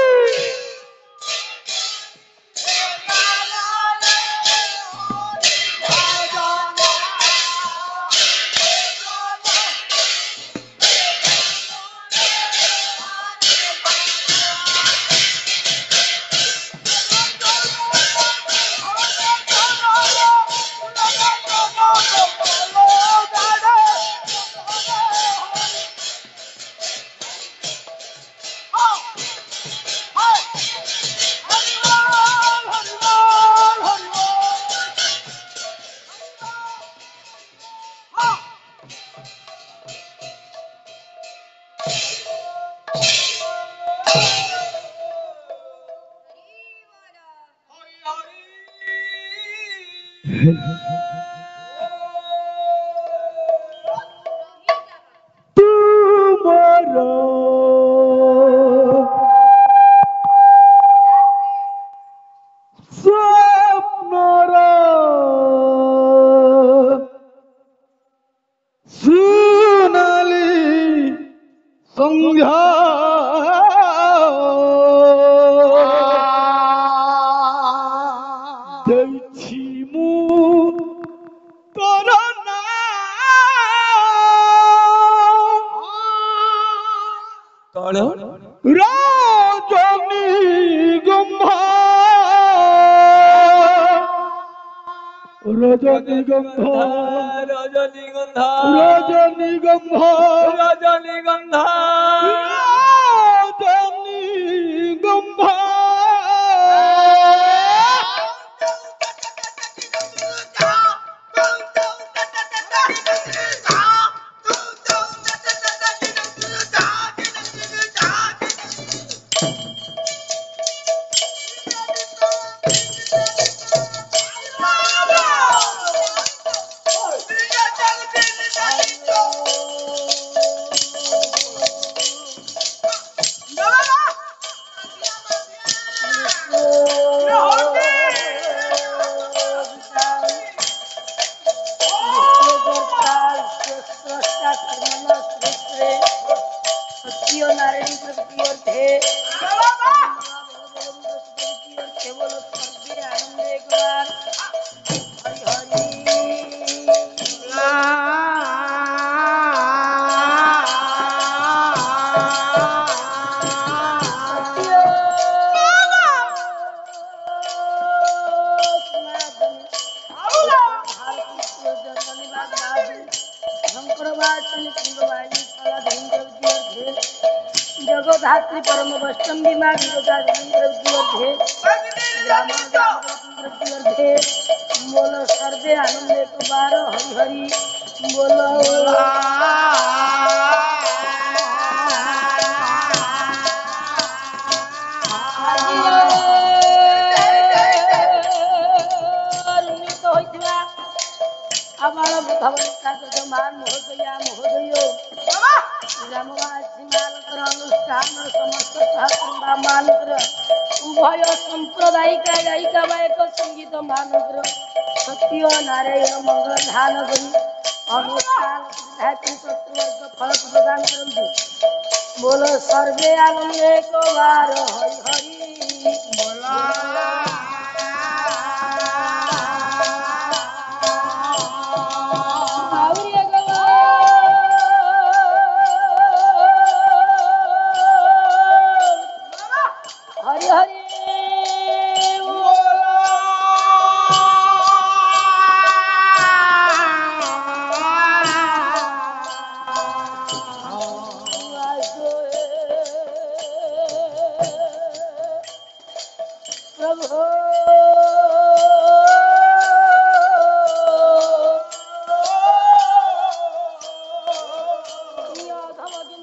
সন্ধ্যা দেখছি মু করোনা কଣ রজনী গম্ভা রজনীগন্ধা রজনীগন্ধা রজনীগন্ধা রজনীগন্ধা রজনীগন্ধা जगधात्री परम वैष्णव बीमा बोलो सर्वे आनंद एक बार हरि हरि बोलो আমার ভগবান মান মহোদয়া মহোদয় গ্রামবাসী ମାନଙ୍କର ଅନୁଷ୍ଠାନର ସମସ୍ତ ସହକର୍ମୀ ମାନଙ୍କର ଉଭୟ ସାମ୍ପ୍ରଦାୟିକ ଗାୟିକା ବାୟକ ସଙ୍ଗୀତ ମାନଙ୍କର ସତ୍ୟ ନାରାୟଣ ମଙ୍ଗଳ ଧାନ କରି ଅନୁଷ୍ଠାନ ବିଧାୟତ୍ରୀ କର୍ତ୍ତୃବର୍ଗ ଫଳ ପ୍ରଦାନ କରନ୍ତୁ ବୋଲ ସର୍ବେ ଆନନ୍ଦ ଏକ ବାର ହରି ହରି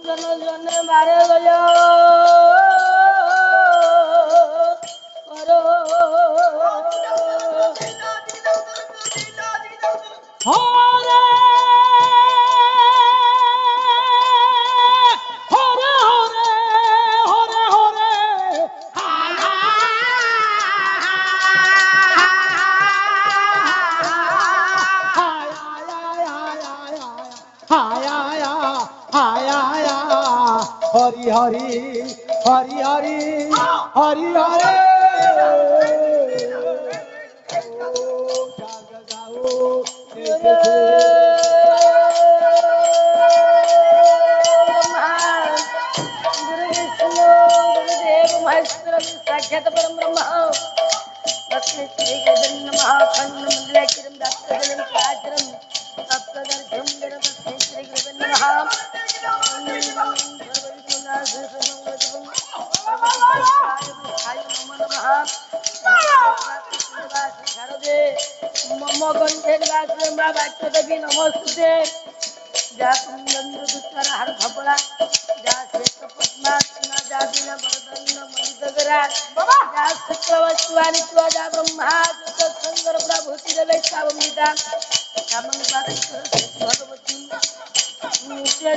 जन जन मारे गया হরি হরি হরি হরি হরে साक्षात परम ब्रह्म लक्ष्मी श्री गोविंद महाखंड मंडलाचरम दासकजलम साचरम सप्तदर्शम गणपति श्री गोविंद महा मम कंठे वाक्यदेवी नमस्ते जा कुंदन्द्र दुष्कर हर भपला जा श्वेत पद्मासना जा दिन वरदन्न मणिदगरा जा शुक्रवस्तुवानि त्वा जा ब्रह्मा सत्संगर प्रभूति देवे सावमिता कामं बाति सरस्वती भगवती नित्य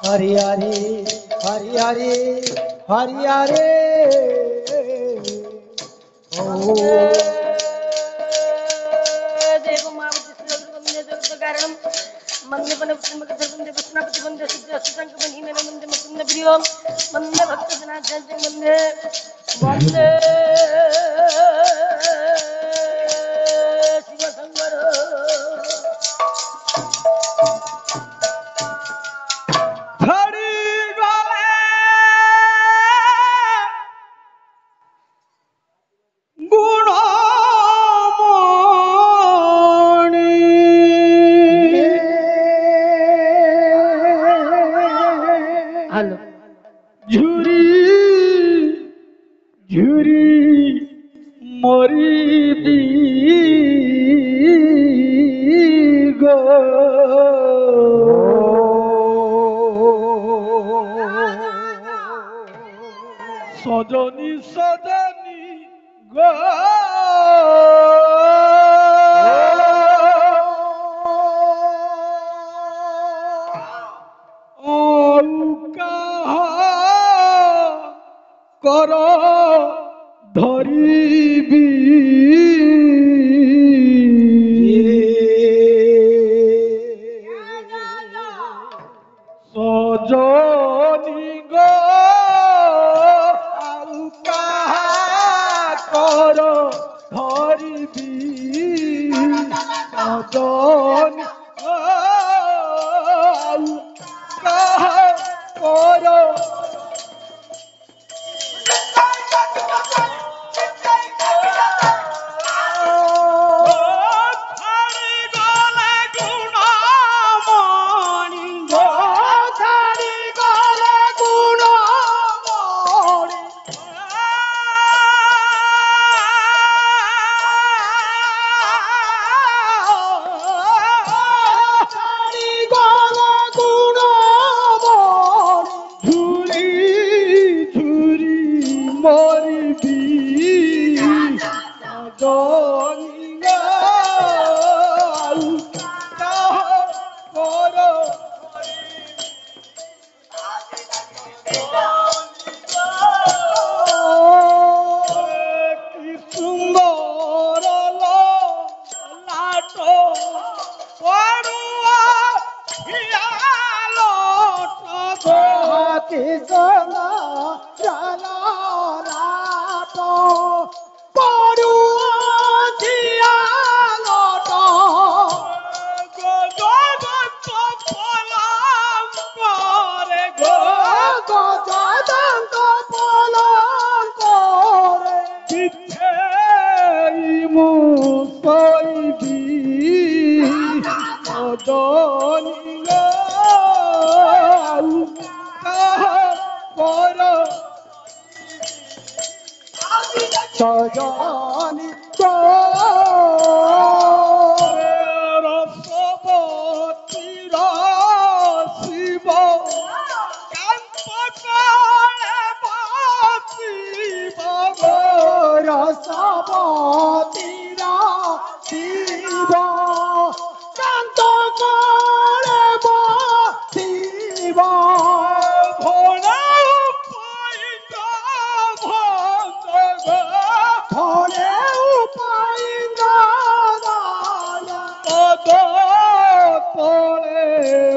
हरि हरि हरि हरि हरि हरे देव मावती सुरवंदे जगत कारणम मंदे बन पुष्पक सर्वंदे पुष्पनापति बंदे सिद्ध संक बनि में मंदे मुकुंद प्रियो मंदे भक्त जना जन मंदे वंदे शिव संगर सजनी सजनी गो कर धरिबी सजनी गो कर धरिबी सजनी कर सजनी रसवतीर शिव कांत बसिब তীরা শিব কান্ত করে শিব ভোলা ধরে তলে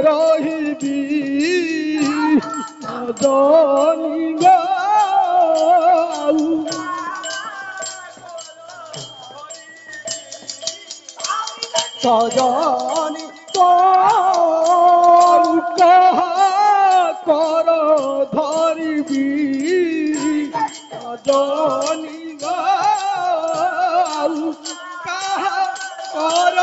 রহিবি জনি গাউ সজনি কাহা কর ধরিবি সজনি গাউ কাহা কর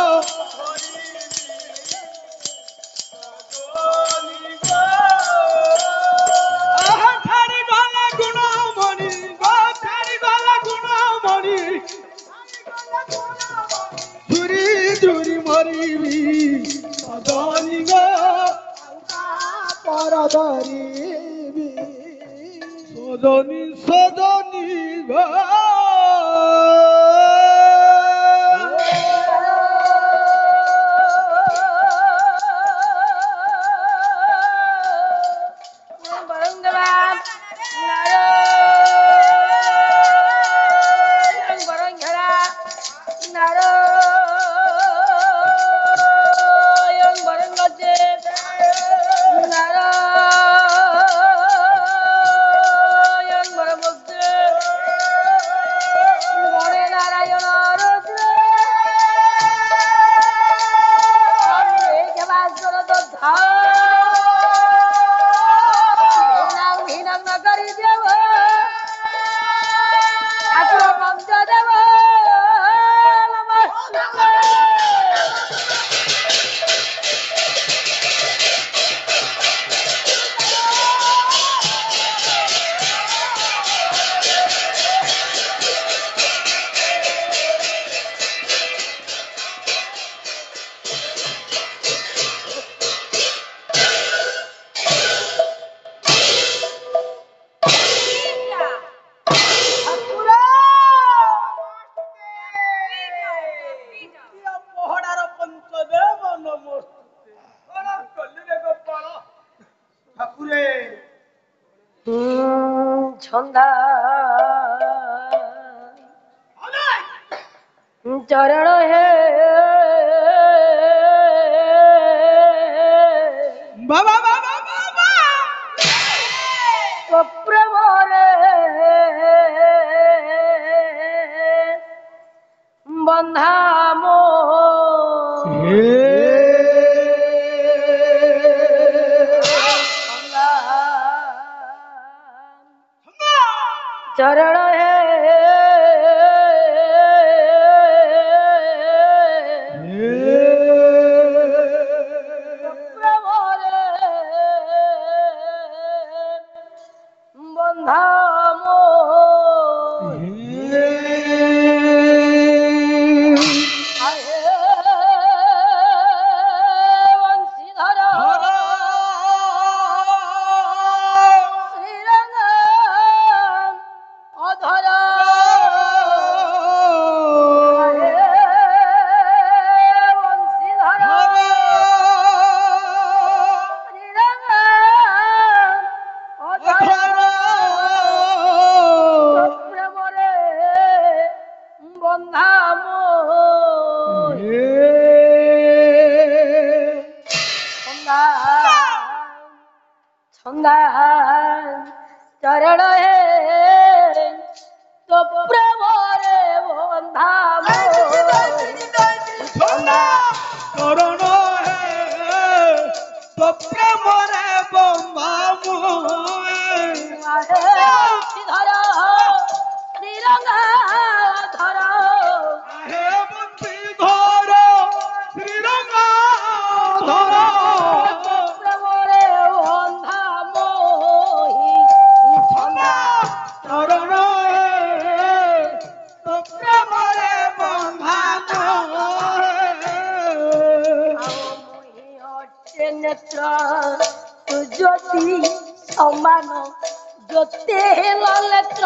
সজনী সজনী গা ছন্দা চরণ হে বাবা বাবা বাবা প্রেমরে বন্ধাম চরণ হে প্রেমরে বন্ধাম বংশীধর শ্রীরঙ্গ অধর বংশীধর শ্রীরঙ্গ অধর প্রেমরে বন্ধাম ছন্দা চরণ হে তো প্রেমরে বন্ধাম করণ হে তো প্রেমরে বন্ধামু ধর শ্রীরঙ্গ ধর হে বন্দী ধর শ্রীরঙ্গ ধর প্রেমরে বন্ধাম করণ হে তো প্রেমরে বন্ধামু নেত্র জ্যোতি সমান জ্যোতি নেত্র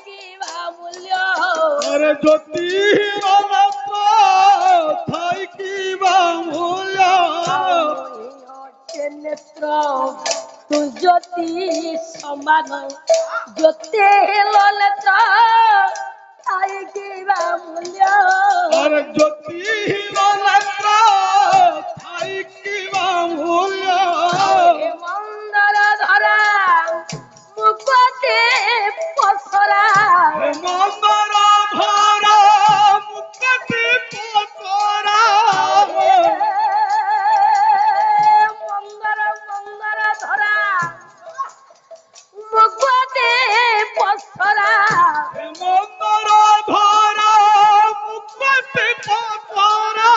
কি মূল্য अरे ज्योतिहीन नेत्र थाई की बामूल्य नेत्र तू ज्योति समान ज्योति नेत्र आई की मूल्य अरे ज्योतिहीन नेत्र थाई की बामूल्य मंदर धरा मुकते पसरा मंदर धरा मुक्ति पसरा मंदर मंदर धरा मुकते पसरा मंदर धरा मुक्ति पसरा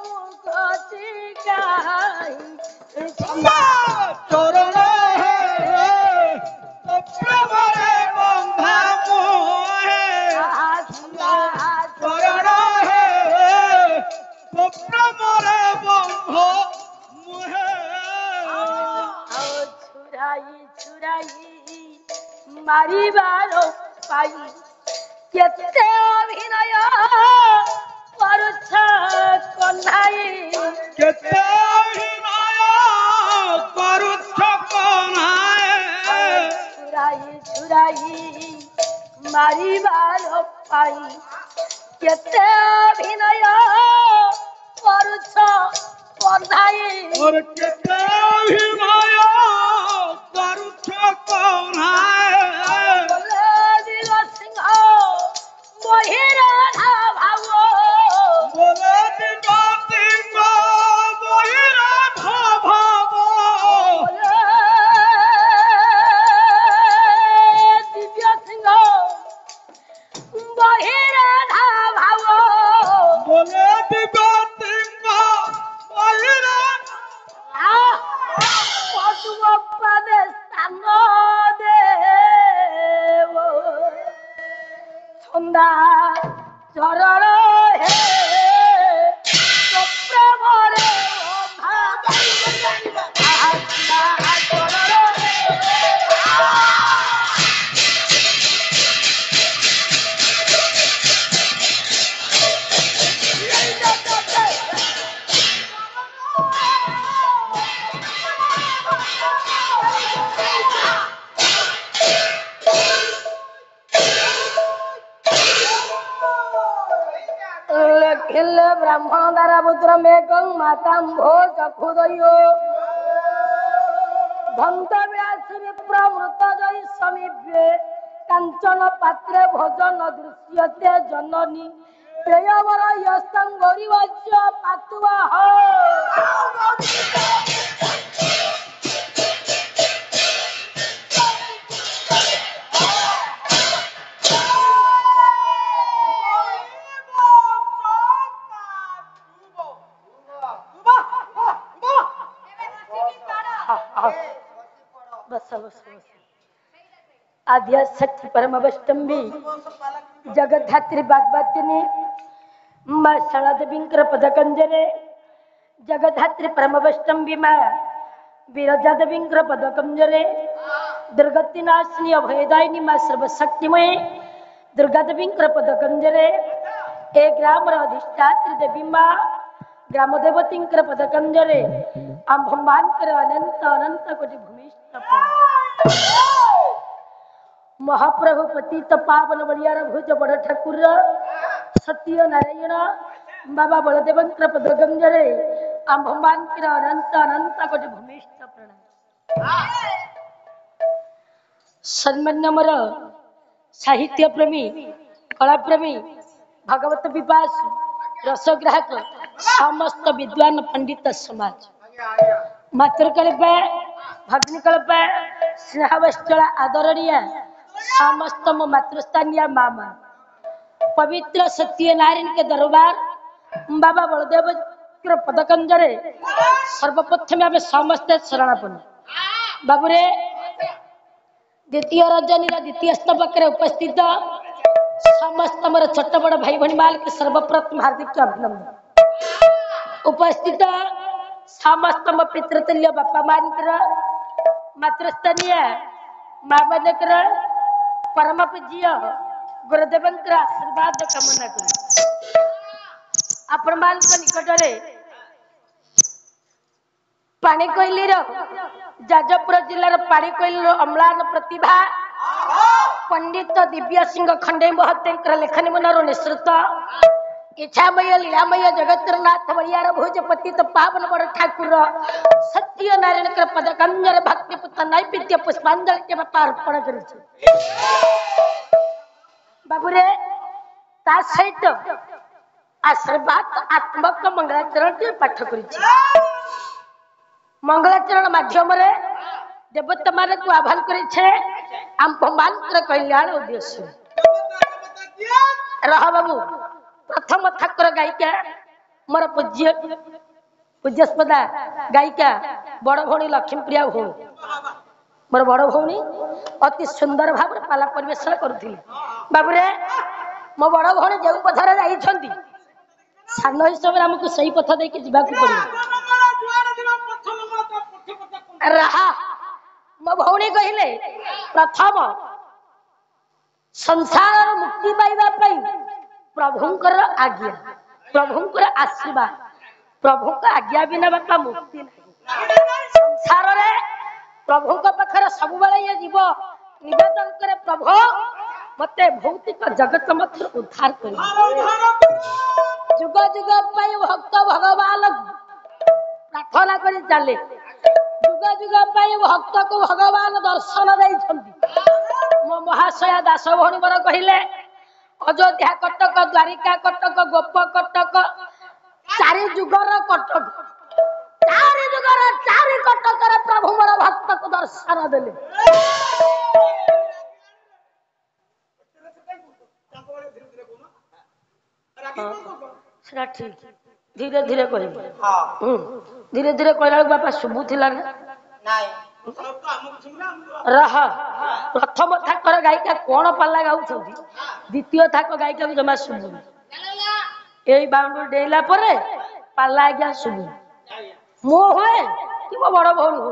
मुकती गाई चरण प्रेमरे बंधा मोहे चरण प्रेमरे बंध मोहे छुराई छुराई मारिबार पाई केते अभिनय करुछ कन्हाई केते अभिनय करुछ कन्हाई छुराई छुराई मारिबार पाई केते अभिनय करुछ कन्हाई और केते अभिनय करुछ कन्हाई सिंह बहिर भाव बोले दिगो दिगो बहिराधा भाव दिव्य सिंह बहिर भाव बोले दिगो दिगो बहिराधा पशु पदे स्थान देव छंदा चरण हे प्रेमरे खिल ब्राह्मण द्वारा पुत्र मेघं मातां भोज खुदयो धंत व्यास विप्रमृत जय समीप्ये कांचन पात्रे भोजन दृश्यते जननी प्रियवर यस्तं गौरीवज्य पातुवा बस बस बस आद्या शक्ति परमवष्टंबी जगद्धात्री बागवतिनी मां शाला देवींकर पदकंजरे जगद्धात्री परमवष्टंबी मां विरजा देवींकर पदकंजरे दुर्गति नाशिनी अभयदायिनी मां सर्वशक्तिमयी दुर्गा देवींकर पदकंजरे ए ग्रामर अधिष्ठात्री देवी मां ग्राम देवतींकर पदकंजरे आंभमानकर अनंत अनंत कोटि भूमिष्ठ महाप्रभु पतित पावन बलियार भुज बड़ ठाकुर सत्य नारायण बाबा बलदेवंकर पदगंजरे आंभमानकर अनंत अनंत कोटि भूमिष्ठ प्रणाम सम्मान्य मोर साहित्य प्रेमी कला प्रेमी भगवत विपास रसग्राहक समस्त विद्वान पंडित समाज मातृ कल्पे भग्नि कल्पे स्नेहवश्चला आदरणीय समस्त मातृस्थानीय मामा पवित्र सत्य नारायण के दरबार बाबा बलदेव पदकंजरे सर्वप्रथम आम समस्ते शरणापन्न बाबूरे द्वितीय रजनी द्वितीय स्तबक उपस्थित समस्त मोर छोट बड़ भाई भाई माल के सर्वप्रथम हार्दिक अभिनंदन उपस्थित समस्त मो पितृतुल्य बापा मानकर मातृस्थानीय माँ मानकर परम पूज्य गुरुदेवଙ୍କର आशीर्वाद कामना करू आपण ମାନଙ୍କ ନିକଟରେ ପାଣିକୋଇଲିର ଯାଜପୁର ଜିଲ୍ଲାର ପାଣିକୋଇଲିର ଅମ୍ଳାନ ପ୍ରତିଭା पंडित दिव्य सिंह खंडे महत्तर लेखन मनर निश्रुत इच्छामय लीलामय जगतनाथ बलियार भोजपति पावन बड़ ठाकुर सत्य नारायण पद कंजर भक्ति पुत्र नैवेद्य पुष्पांजलि के अर्पण कर बाबूरे सहित आशीर्वाद आत्मक मंगलाचरण के पाठ कर मंगलाचरण माध्यम देवता मान को आह्वान करे कल्याण उद्देश्य रह बाबू प्रथम ठाकुर गायिका मोर पूज्य पूज्यस्पदा गायिका बड़ भौणी लक्ष्मीप्रिया भौणी मोर बड़ भौणी अति सुंदर भाव पाला परिवेशन करुथिले बाबूरे मो बड़ भौणी जो पथरे जाइछंती सान हिसाब रे हमकु सही पथ देके जिबाकु पड़िबो रहा मो भौणी कहले प्रथम संसार मुक्ति पाइबा पई प्रभुंकर आज्ञा प्रभुंकर आशीर्वाद प्रभुंकर आज्ञा बिना बापा मुक्ति नहीं संसार रे प्रभुंक पाखरे सब बेले ये जीव निवेदन करे प्रभु मते भौतिक जगत मत उद्धार कर जुग जुग पाई भक्त भगवान प्रार्थना करी चले जुग जुग पाई भक्त को भगवान दर्शन देइछंती मो महाशया दास भौणी मोर कहिले अयोध्या कटक द्वारिका कटक गोप कटक चारि जुगर कटक चारि कटक रे प्रभु मोर भक्त को दर्शन देले सेटा ठीक धीरे धीरे कहबे धीरे धीरे कहला बापा शुभु थिला ना रह प्रथम ठाकर गायिका कौन पाला गाउछंती द्वितीय ठाक गायिका को जमा शुभु एई बाउंडर डेला परे पाला आज्ञा शुभु मो होए कि मो बड़ भौणी हो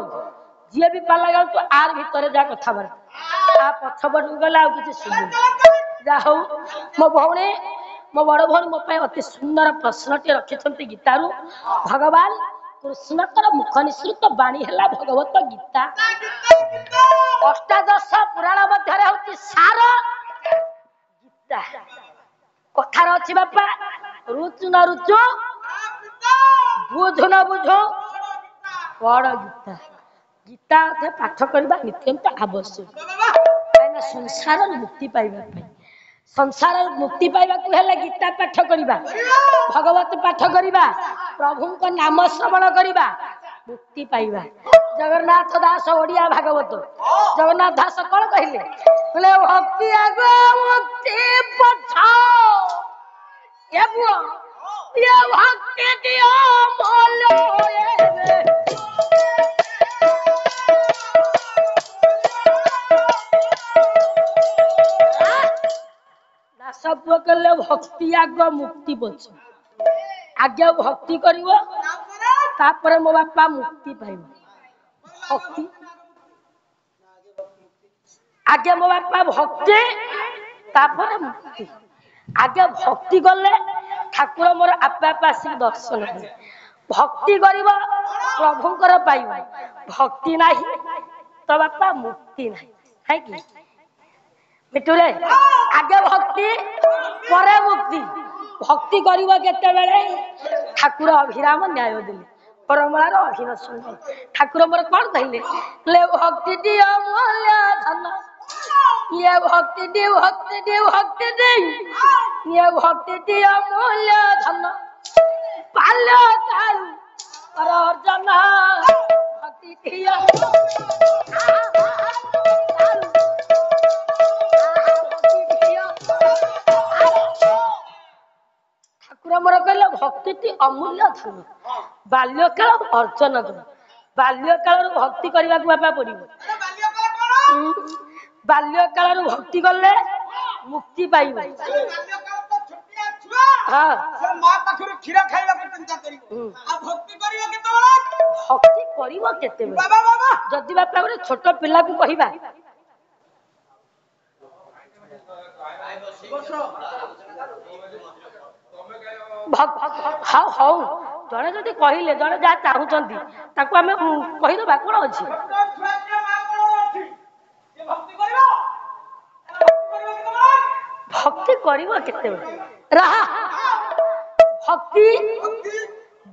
जे भी पाला गाउ तो आर भीतर जा कथा बार आ पछबट गला आ किछ शुभु जा हो मो भौणी मो बड़ भौणी मो पय अति सुंदर प्रश्नटे रखिछंती गीतारू भगवान कृष्णकर मुख निसृत बाणी हला भगवत गीता अष्टादश पुराण मध्य होती सार गीता कथार अच्छी बापा रुचु न रुचु बुझु न बुझु बड़ गीता गीता पाठ करबा नित्यंत आवश्यक संसार मुक्ति पाइबा संसार मुक्ति पाइबा को हेले गीता पाठ करिबा भगवत पाठ करिबा प्रभु को नाम श्रवण करिबा मुक्ति पाइबा जगन्नाथ दास ओडिया भागवत जगन्नाथ दास कौन कहले बोले भक्ति आगे मुक्ति पछाओ ये बुआ ये भक्ति दियो बोलो ये सब कहले भक्ति आग मुक्ति पछ आगे भक्ति करिवो तापर मो बापा मुक्ति पाइबो भक्ति आगे मो बापा भक्ति तापर मुक्ति आगे भक्ति गले ठाकुर मोर आपे आपे आसी दर्शन करे भक्ति करिवो प्रभुंकर पाइबो भक्ति नाही तो बापा मुक्ति नाही है कि मिटुरे आगे भक्ति परे मुक्ति भक्ति करिवो केते बेले ठाकुर अभिराम न्याय देले परमलार अभिन सुन ठाकुर मोर कोन कहले ले भक्ति दियो मूल्य धन ये भक्ति दियो भक्ति दियो भक्ति दे ये भक्ति दियो मूल्य धन पाल्य काल पर अर्जन भक्ति दियो ठाकुर मोर कहले भक्ति अमूल्य धन बाल्यकाल अर्जन धन बाल्यकाल भक्ति करने को बापा पड़ो बाल्यकाल भक्ति कले मुक्ति पाइब भक्ति कर जदि बापा गोटे छोट पिला को कहबा ହଉ ଜଣେ ଯଦି କହିଲେ ଜଣେ ଯାହା ଚାହୁଁଛନ୍ତି ତାକୁ ଆମେ କହିଦବା କଣ ଅଛି। ଭକ୍ତି କରିବ କେତେବେଳେ ରାହା ଭକ୍ତି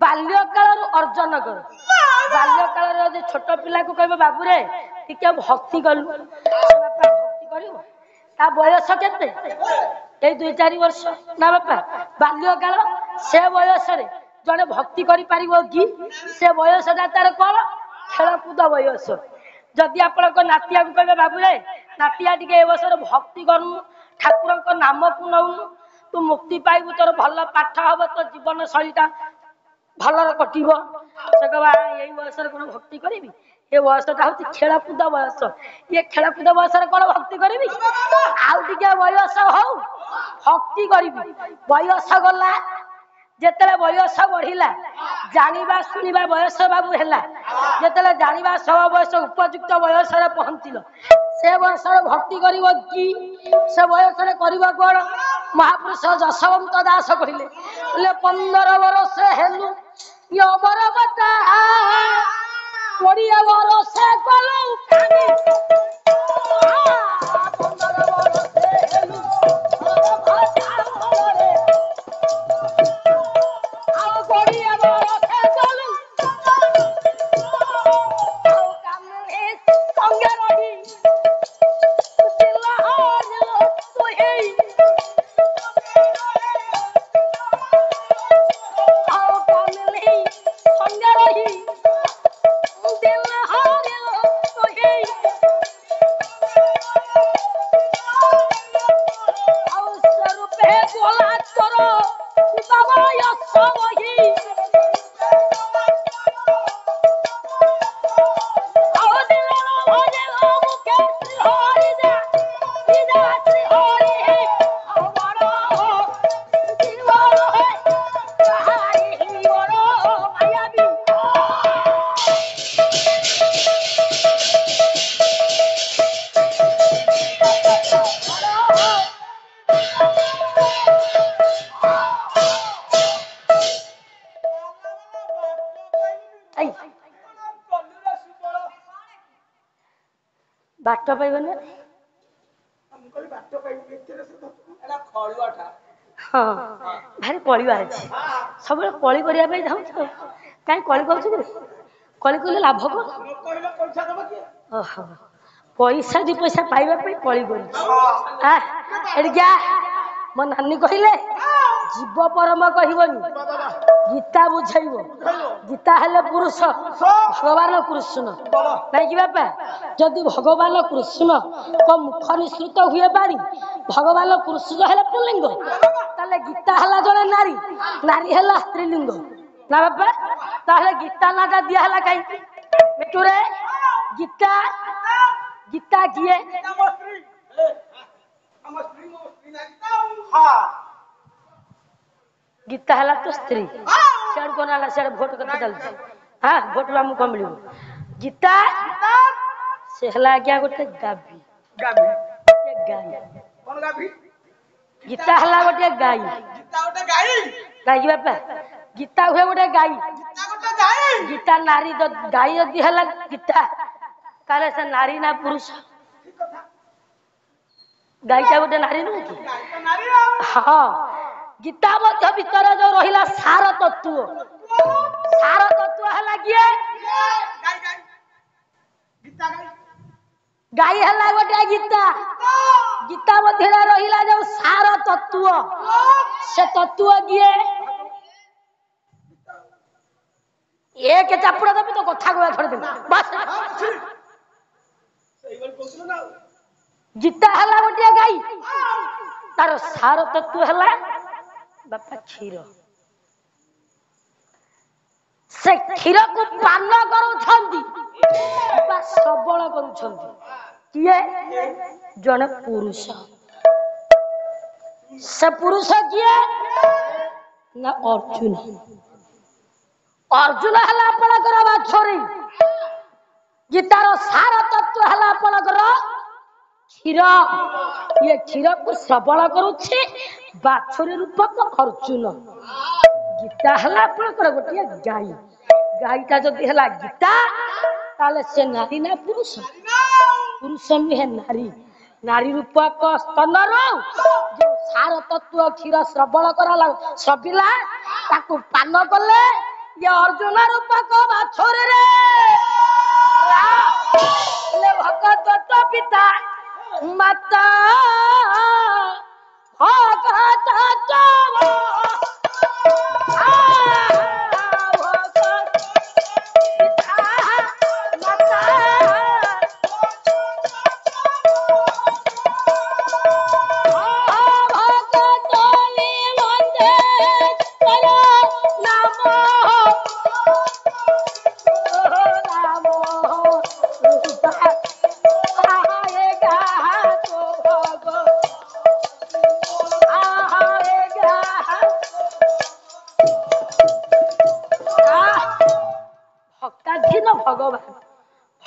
ବାଲ୍ୟ କାଳରୁ ଅର୍ଜନ କର। ବାଲ୍ୟ କାଳରେ ଯଦି ଛୋଟ ପିଲାକୁ କହିବ ବାବୁରେ ଟିକେ ଭକ୍ତି କଲୁ ବାପା ଭକ୍ତି କରିବ ତା ବୟସ କେତେ ଏଇ 2-4 ବର୍ଷ ନା ବାପା ବାଲ୍ୟ କାଳ ସେ ବୟସରେ ଜଣେ ଭକ୍ତି କରିପାରିବ କି ସେ ବୟସଟା ତାର କଣ ଖେଳକୁଦ ବୟସ। ଯଦି ଆପଣଙ୍କ ନାତିଆକୁ କହିବେ ବାବୁରେ ନାତିଆ ଟିକେ ଏ ବର୍ଷରେ ଭକ୍ତି କରୁନୁ ଠାକୁରଙ୍କ ନାମକୁ ନଉନୁ ତୁ ମୁକ୍ତି ପାଇବୁ ତୋର ଭଲ ପାଠ ହବ ତୋ ଜୀବନ ଶୈଳୀଟା ଭଲରେ କଟିବ ସେ କହିବା ଏଇ ବୟସରେ କଣ ଭକ୍ତି କରିବି ଏ ବୟସଟା ହଉଛି ଖେଳକୁଦ ବୟସ ଇଏ ଖେଳକୁଦ ବୟସରେ କଣ ଭକ୍ତି କରିବି ଆଉ ଟିକେ ବୟସ ହଉ ଭକ୍ତି କରିବି। ବୟସ ଗଲା ଯେତେବେଳେ ବୟସ ବଢିଲା ଜାଣିବା ଶୁଣିବା ବୟସ ବାବୁ ହେଲା ଯେତେବେଳେ ଜାଣିବା ସବୁ ବୟସ ଉପଯୁକ୍ତ ବୟସରେ ପହଞ୍ଚିଲ ସେ ବୟସରେ ଭକ୍ତି କରିବ କି ସେ ବୟସରେ କରିବ କଣ। ମହାପୁରୁଷ ଯଶୋବନ୍ତ ଦାସ କହିଲେ 15 ବର୍ଷ ହେଲୁ ଅମର କଥା 20 ବର୍ଷ କଲୁ 15 ବର୍ଷ ହେଲୁ ଆଉ 20 ବର୍ଷ କଲୁ ଆଉ କାମେ ସଙ୍ଗେ ରହି ବାଟ ପାଇବନି ହଁ ଭାରି କଳିବା ଅଛି ସବୁବେଳେ କଳି କରିବା ପାଇଁ ଚାହୁଁଛ କାହିଁ କଳି କରୁଛୁ କି କଳି କଲେ ଲାଭ କଣ ଓହୋ ପଇସା 2 ପଇସା ପାଇବା ପାଇଁ କଳି କରୁଛୁ ଏଠିକି ମୋ ନାନୀ କହିଲେ ଜୀବ ପରମ କହିବନି ଗୀତା ବୁଝେଇବ ଗୀତା ହେଲେ ପୁରୁଷ ଭଗବାନ କୃଷ୍ଣ ନାଇକି ବାପା ଯଦି ଭଗବାନ କୃଷ୍ଣଙ୍କ ମୁଖ ନିସୃତ ହୁଏ ପାଣି ଭଗବାନ କୃଷ୍ଣ ହେଲେ ପୁଲ୍ଲିଙ୍ଗ ତାହେଲେ ଗୀତା ହେଲା ଜଣେ ନାରୀ ନାରୀ ହେଲା ସ୍ତ୍ରୀଲିଙ୍ଗ ନା ବାପା ତାହେଲେ ଗୀତା ନାଟା ଦିଆ ହେଲା କାହିଁକି ମିଟୁରେ ଗୀତା ଗୀତା କିଏ ଗୀତା ହେଲା ତ ସ୍ତ୍ରୀ ସିଆଡୁ କଣ ହେଲା ସିଆଡେ ଭୋଟ କଥା ଚାଲିଛି ଭୋଟ ଆମକୁ କଣ ମିଳିବ ଗୀତା ସେ ହେଲା ଆଜ୍ଞା ଗୋଟେ ଗାଭୀ ଗାଈ ଗୀତା ହେଲା ଗୋଟେ ଗାଈ ନାଇକି ବାପା ଗୀତା ହୁଏ ଗୋଟେ ଗାଈ ଗୀତା ନାରୀ ଗାଈ ଯଦି ହେଲା ଗୀତା ତାହେଲେ ସେ ନାରୀ ନା ପୁରୁଷ ଗାଈଟା ଗୋଟେ ନାରୀ ନୁହେଁ କି ହଁ ଗୀତା ମଧ୍ୟ ଭିତରେ ଯୋଉ ରହିଲା ସାର ତତ୍ତ୍ୱ ହେଲା କିଏ ଗାଈ ହେଲା ଗୋଟେ ଗୀତା ଗୀତା ମଧ୍ୟରେ ରହିଲା ଯୋଉ ସାର ତତ୍ତ୍ୱ ସେ ତତ୍ତ୍ୱ କିଏ ଏକ ଚାପୁଡା ଦେବି ତ କଥା କହିବା ଛାଡ଼ିଦେବି ଗୀତା ହେଲା ଗୋଟିଏ ଗାଈ ତାର ସାର ତତ୍ତ୍ୱ ହେଲା ବାପା କ୍ଷୀର ସେ କ୍ଷୀରକୁ ପାନ କରୁଛନ୍ତି ବା ସବଳ କରୁଛନ୍ତି କିଏ ଜଣେ ପୁରୁଷ ସେ ପୁରୁଷ କିଏ ନା ଅର୍ଜୁନ ହେଲା ଆପଣଙ୍କର ବାଛୁରୀ ଗୀତାର ସାର ତତ୍ତ୍ୱ ହେଲା ଆପଣଙ୍କର କ୍ଷୀର ଇଏ କ୍ଷୀରକୁ ଶ୍ରବଣ କରୁଛି ବାଛୁରୀ ରୂପକ ଅର୍ଜୁନ। ଗୀତା ହେଲା ଆପଣଙ୍କର ଗୋଟିଏ ଗାଈ। ଗାଈଟା ଯଦି ହେଲା ଗୀତା ତାହେଲେ ସେ ନାରୀ ନା ପୁରୁଷ? ପୁରୁଷ ନୁହେଁ, ନାରୀ। ନାରୀ ରୂପକ ସ୍ତନରୁ ଯୋଉ ସାର ତତ୍ଵ କ୍ଷୀର ଶ୍ରବଣ କରାଲା ସବିଲା ତାକୁ ପାନ କଲେ ଇଏ ଅର୍ଜୁନ ରୂପକ ବାଛୁରୀରେ ଭଗତ ପିତା ମାତା ଭଗତ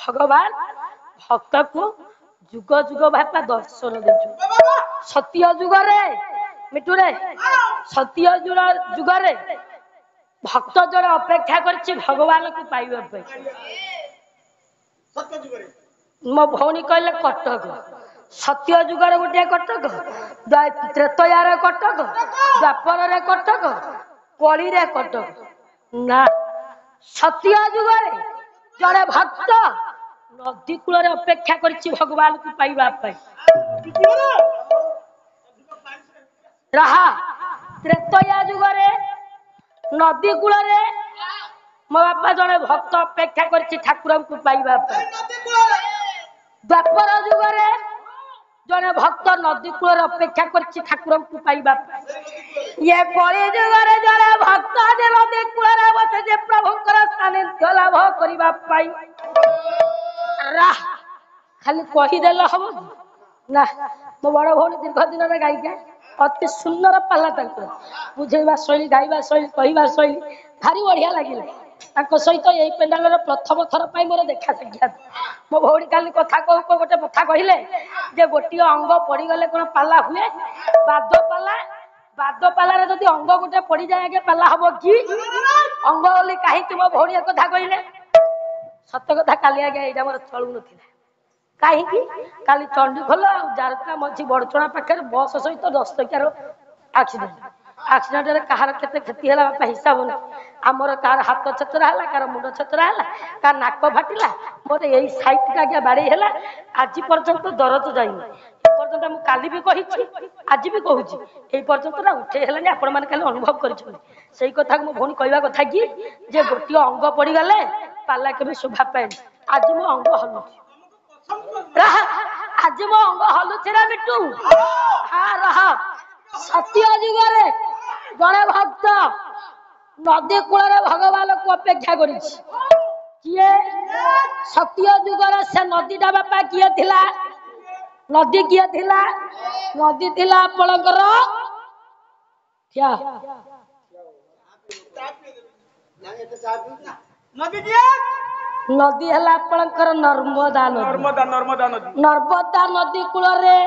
ଭଗବାନ ଭକ୍ତକୁ ଯୁଗ ଯୁଗ ଭାବେ ଦର୍ଶନ ଦେଇଛୁ। ସତ୍ୟ ଯୁଗରେ ମିଟୁରେ ସତ୍ୟ ଯୁଗରେ ଭକ୍ତ ଜଣେ ଅପେକ୍ଷା କରିଛି ଭଗବାନଙ୍କୁ ପାଇବା ପାଇଁ। ମୋ ଭଉଣୀ କହିଲେ କଟକ। ସତ୍ୟ ଯୁଗରେ ଗୋଟିଏ କଟକ, ତ୍ରେତୟାରେ କଟକ, ଦ୍ୱାପରରେ କଟକ, କଳିରେ କଟକ। ନା, ସତ୍ୟ ଯୁଗରେ ଜଣେ ଭକ୍ତ ନଦୀ କୂଳରେ ଅପେକ୍ଷା କରିଛି ଭଗବାନଙ୍କୁ ପାଇବା ପାଇଁ। ତ୍ରେତୟା ଯୁଗରେ ନଦୀ କୂଳରେ ମୋ ବାପା ଜଣେ ଭକ୍ତ ଅପେକ୍ଷା କରିଛି ଠାକୁରଙ୍କୁ ପାଇବା ପାଇଁ। ଦ୍ୱାପର ଯୁଗରେ ଜଣେ ଭକ୍ତ ନଦୀ କୂଳରେ ଅପେକ୍ଷା କରିଛି ଠାକୁରଙ୍କୁ ପାଇବା ପାଇଁ। ଇଏ କଳି ଯୁଗରେ ଜଣେ ଭକ୍ତ ଯେ ନଦୀ କୂଳରେ ବସିଛି ପ୍ରଭୁଙ୍କର ସାନ୍ନିଧ୍ୟ ଲାଭ କରିବା ପାଇଁ। ଖାଲି କହିଦେଲେ ହବ ନା? ମୋ ବଡ ଭଉଣୀ ଦୀର୍ଘ ଦିନର ଗାୟିକା, ଅତି ସୁନ୍ଦର ପାଲା ତାଙ୍କର। ବୁଝେଇବା ଶୈଳୀ, ଗାଇବା ଶୈଳୀ, କହିବା ଶୈଳୀ ଭାରି ବଢିଆ ଲାଗିଲା। ତାଙ୍କ ସହିତ ଏଇ ପେଣ୍ଡାଲର ପ୍ରଥମ ଥର ପାଇଁ ମୋର ଦେଖା ସାକ୍ଷାତ। ମୋ ଭଉଣୀ କାଲି କଥା କହୁ କହୁ ଗୋଟେ କଥା କହିଲେ ଯେ ଗୋଟିଏ ଅଙ୍ଗ ପଡିଗଲେ କଣ ପାଲା ହୁଏ? ବାଦ ପାଲା। ବାଦ ପାଲାରେ ଯଦି ଅଙ୍ଗ ଗୋଟେ ପଡିଯାଏ ଆଗେ ପାଲା ହବ କି? ଅଙ୍ଗ ବୋଲି କାହିଁକି ମୋ ଭଉଣୀ ଏ କଥା କହିଲେ? ସତ କଥା, କାଲି ଆଜ୍ଞା ଏଇଟା ମୋର ଚଳୁନଥିଲା। କାହିଁକି? କାଲି ଚଣ୍ଡିଖୋଲ ଆଉ ଜାରକା ମଝି ବଡଚଣା ପାଖରେ ବସ୍ ସହିତ 10 ଟଙ୍କାର ଆକ୍ସିଡେଣ୍ଟ। ଆକ୍ସିଡେଣ୍ଟରେ କାହାର କେତେ କ୍ଷତି ହେଲା ବାପା ହିସାବ ନାହିଁ। ଆମର କାହାର ହାତ ଛେତରା ହେଲା, କାହାର ମୁଣ୍ଡ ଛେତରା ହେଲା, କାହାର ନାକ ଫାଟିଲା। ମୋର ଏଇ ସାଇଟଟା ଆଜ୍ଞା ବାଡେଇ ହେଲା। ଆଜି ପର୍ଯ୍ୟନ୍ତ ଦରଜ ଯାଇନି। ଏପର୍ଯ୍ୟନ୍ତ ମୁଁ କାଲି ବି କହିଛି, ଆଜି ବି କହୁଛି, ଏଇ ପର୍ଯ୍ୟନ୍ତ ନା ଉଠେଇ ହେଲାନି। ଆପଣମାନେ କାଲି ଅନୁଭବ କରିଛନ୍ତି। ସେଇ କଥାକୁ ମୋ ଭଉଣୀ କହିବା କଥା କି ଯେ ଗୋଟିଏ ଅଙ୍ଗ ପଡିଗଲେ ପାଲା କେବେ ଶୋଭା ପାଏନି। ଆଜି ମୋ ଅଙ୍ଗ ହଲୁଛି। ଆଜି ମୋ ଅଙ୍ଗ ହଲୁଛି ନା ମିଟୁ? ସତ୍ୟ ଯୁଗରେ ଜଣେ ଭକ୍ତ ନଦୀ କୂଳରେ ଭଗବାନଙ୍କୁ ଅପେକ୍ଷା କରିଛି। କିଏ? ସତ୍ୟ ଯୁଗରେ ସେ ନଦୀଟା ବାପା କିଏ ଥିଲା? ନଦୀ କିଏ ଥିଲା? ନଦୀ ଥିଲା ଆପଣଙ୍କର ନଦୀ ହେଲା ଆପଣଙ୍କର ନର୍ମଦା ନଦୀ। ନର୍ମଦା ନଦୀ କୂଳରେ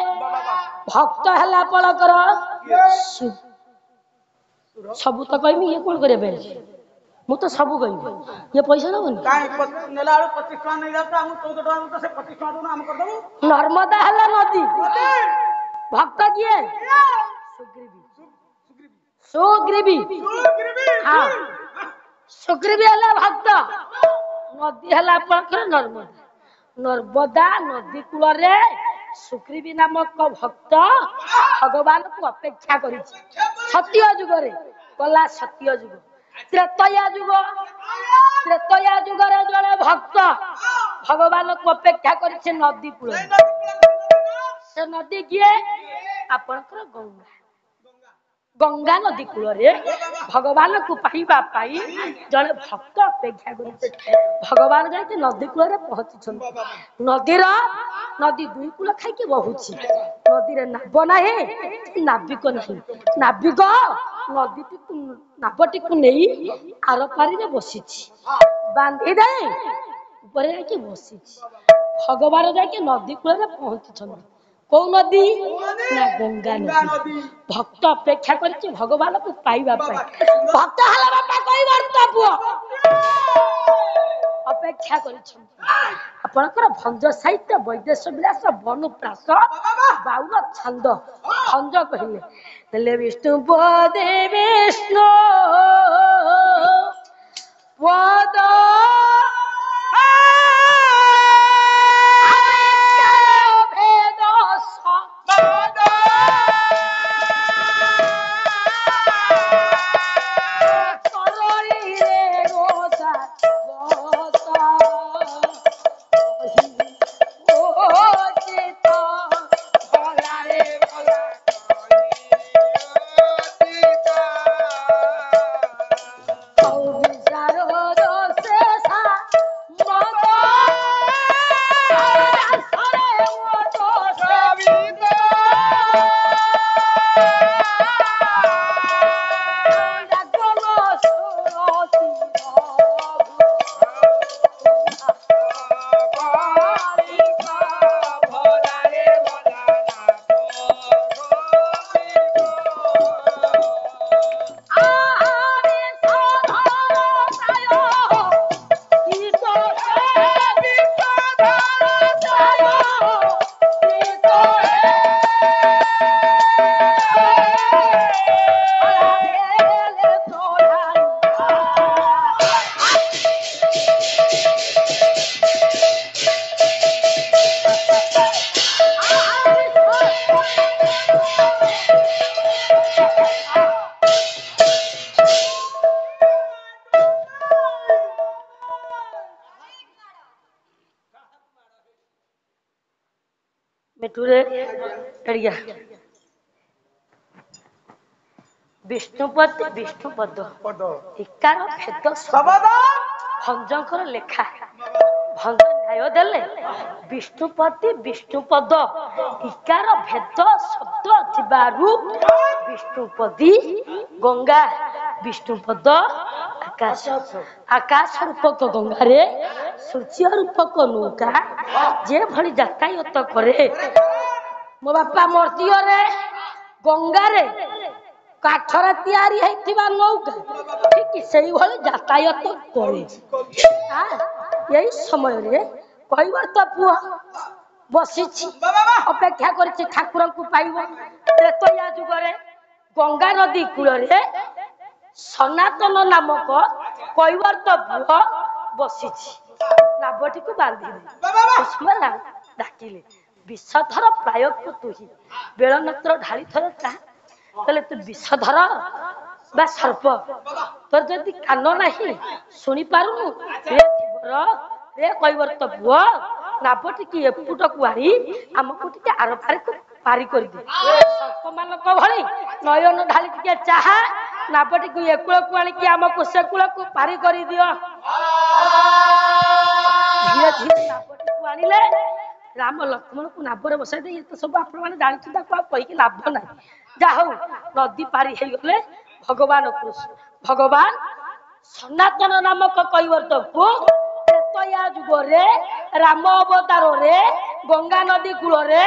ଭକ୍ତ ହେଲା ଆପଣଙ୍କର ସବୁ ତ କହିବି, ଇଏ କଣ କରିବା ପାଇଁ? ମୁଁ ତ ସବୁ କହିବି, ଇଏ ପଇସା ଦବନି। ନର୍ମଦା ହେଲା ନଦୀ, ଭକ୍ତ କିଏ? ସୁଗ୍ରୀବି। ସୁଗ୍ରୀବି ହେଲା ଭକ୍ତ। ନଦୀ ହେଲା ଆପଣଙ୍କର ନର୍ମଦା। ନର୍ମଦା ନଦୀ କୂଳରେ ସୁଗ୍ରୀବି ନାମକ ଭକ୍ତ ଭଗବାନଙ୍କୁ ଅପେକ୍ଷା କରିଛି। ସତ୍ୟ ଯୁଗରେ ଗଲା ସତ୍ୟ ଯୁଗ। ତ୍ରେତୟା ଯୁଗ। ତ୍ରେତୟା ଯୁଗରେ ଜଣେ ଭକ୍ତ ଭଗବାନଙ୍କୁ ଅପେକ୍ଷା କରିଛି ନଦୀ କୂଳରେ। ସେ ନଦୀ କିଏ? ଆପଣଙ୍କର ଗଙ୍ଗା। ଗଙ୍ଗା ନଦୀ କୂଳରେ ଭଗବାନଙ୍କୁ ପାଇବା ପାଇଁ ଜଣେ ଭକ୍ତ ଅପେକ୍ଷା କରିଛି। ଭଗବାନ ଯାଇକି ନଦୀ କୂଳରେ ପହଞ୍ଚିଛନ୍ତି। ନଦୀ ଦୁଇ କୂଳ ଖାଇକି ବହୁଛି। ନଦୀରେ ନାବ ନାହିଁ, ନାବିକ ନାହିଁ। ନାବିକ ନଦୀଟିକୁ ନାବଟିକୁ ନେଇ ଆର ପାରିରେ ବସିଛି, ବାନ୍ଧି ଦେଇ ଉପରେ ଯାଇକି ବସିଛି। ଭଗବାନ ଯାଇକି ନଦୀ କୂଳରେ ପହଞ୍ଚିଛନ୍ତି। କୋଉ ନଦୀ ନା ଗଙ୍ଗା ନଦୀ ଭକ୍ତ ଅପେକ୍ଷା କରିଛି ଭଗବାନକୁ ପାଇବା ପାଇଁ ଭକ୍ତ ହେଲା ବାପା କହିବାର ତ ପୁଅ ଅପେକ୍ଷା କରିଛନ୍ତି ଆପଣଙ୍କର ଭଞ୍ଜ ସାହିତ୍ୟ ବୈଦେଶ ବିଳାସ ବନୁପ୍ରାସ ବାଉନ ଛାନ୍ଦ ଭଞ୍ଜ କହିଲେ ହେଲେ ବିଷ୍ଣୁ ପଦେ ବିଷ୍ଣୁ ପଦ ବିଷ୍ଣୁପତି ବିଷ୍ଣୁପଦ ଇକାର ଭେଦ ଭଞ୍ଜଙ୍କର ଲେଖା ଭଞ୍ଜ ନ୍ୟାୟ ଦେଲେ ବିଷ୍ଣୁପତି ବିଷ୍ଣୁପଦ ଇକାର ଭେଦ ଶବ୍ଦ ଥିବାରୁ ବିଷ୍ଣୁପଦୀ ଗଙ୍ଗା ବିଷ୍ଣୁପଦ ଆକାଶ ଆକାଶ ରୂପକ ଗଙ୍ଗାରେ ସୂର୍ଯ୍ୟ ରୂପକ ନୌକା ଯେଭଳି ଯାତାୟତ କରେ ମୋ ବାପା ମର୍ତ୍ତିୟରେ ଗଙ୍ଗାରେ କାଠରେ ତିଆରି ହେଇଥିବା ନୌକା ଠିକ ସେଇଭଳି ଯାତାୟତ କରେ ଏଇ ସମୟରେ କହିବାର ତ ପୁଅ ବସିଛି ଅପେକ୍ଷା କରିଛି ଠାକୁରଙ୍କୁ ପାଇବ ତ୍ରେତୟା ଯୁଗରେ ଗଙ୍ଗା ନଦୀ କୂଳରେ ସନାତନ ନାମକ କହିବାର ତ ପୁଅ ବସିଛି ନାଭଟିକୁ ବାନ୍ଧିଲେ ଡାକିଲେ ବିଷଧର ପ୍ରାୟକୁ ତୁହି ବେଳନତ୍ର ଢାଳି ଥରେ ତା କହିଲେ ତୁ ବିଷଧର ବା ସର୍ପ ତୋର ଯଦି କାନ ନାହିଁ ଶୁଣି ପାରୁନୁ ରେ କହିବାର ତ ପୁଅ ନାଭ ଟିକେ ଏପୁଟକୁ ଆଣି ଆମକୁ ଟିକେ ଆର ପାରି କରିଦିଏ ସର୍ପ ମାନଙ୍କ ଭଳି ନୟନ ଢାଳି ଟିକେ ଚାହା ନାଭଟିକୁ ଏ କୂଳକୁ ଆଣିକି ଆମକୁ ସେ କୂଳକୁ ପାରି କରିଦିଅ ଧୀରେ ଧୀରେ ନାଭଟିକୁ ଆଣିଲେ ରାମ ଲକ୍ଷ୍ମଣକୁ ନାଭରେ ବସାଇ ଦେଇ ଏତେ ସବୁ ଆପଣ ମାନେ ଜାଣିଛନ୍ତି ତାକୁ ଆଉ କହିକି ଲାଭ ନାହିଁ ଯାହା ହଉ ନଦୀ ପାରି ହେଇଗଲେ ଭଗବାନ ଭଗବାନ ସନାତନ ନାମକ କୈବର୍ତ୍ତକୁ ତ୍ରେତୟା ଯୁଗରେ ରାମ ଅବତାରରେ ଗଙ୍ଗା ନଦୀ କୂଳରେ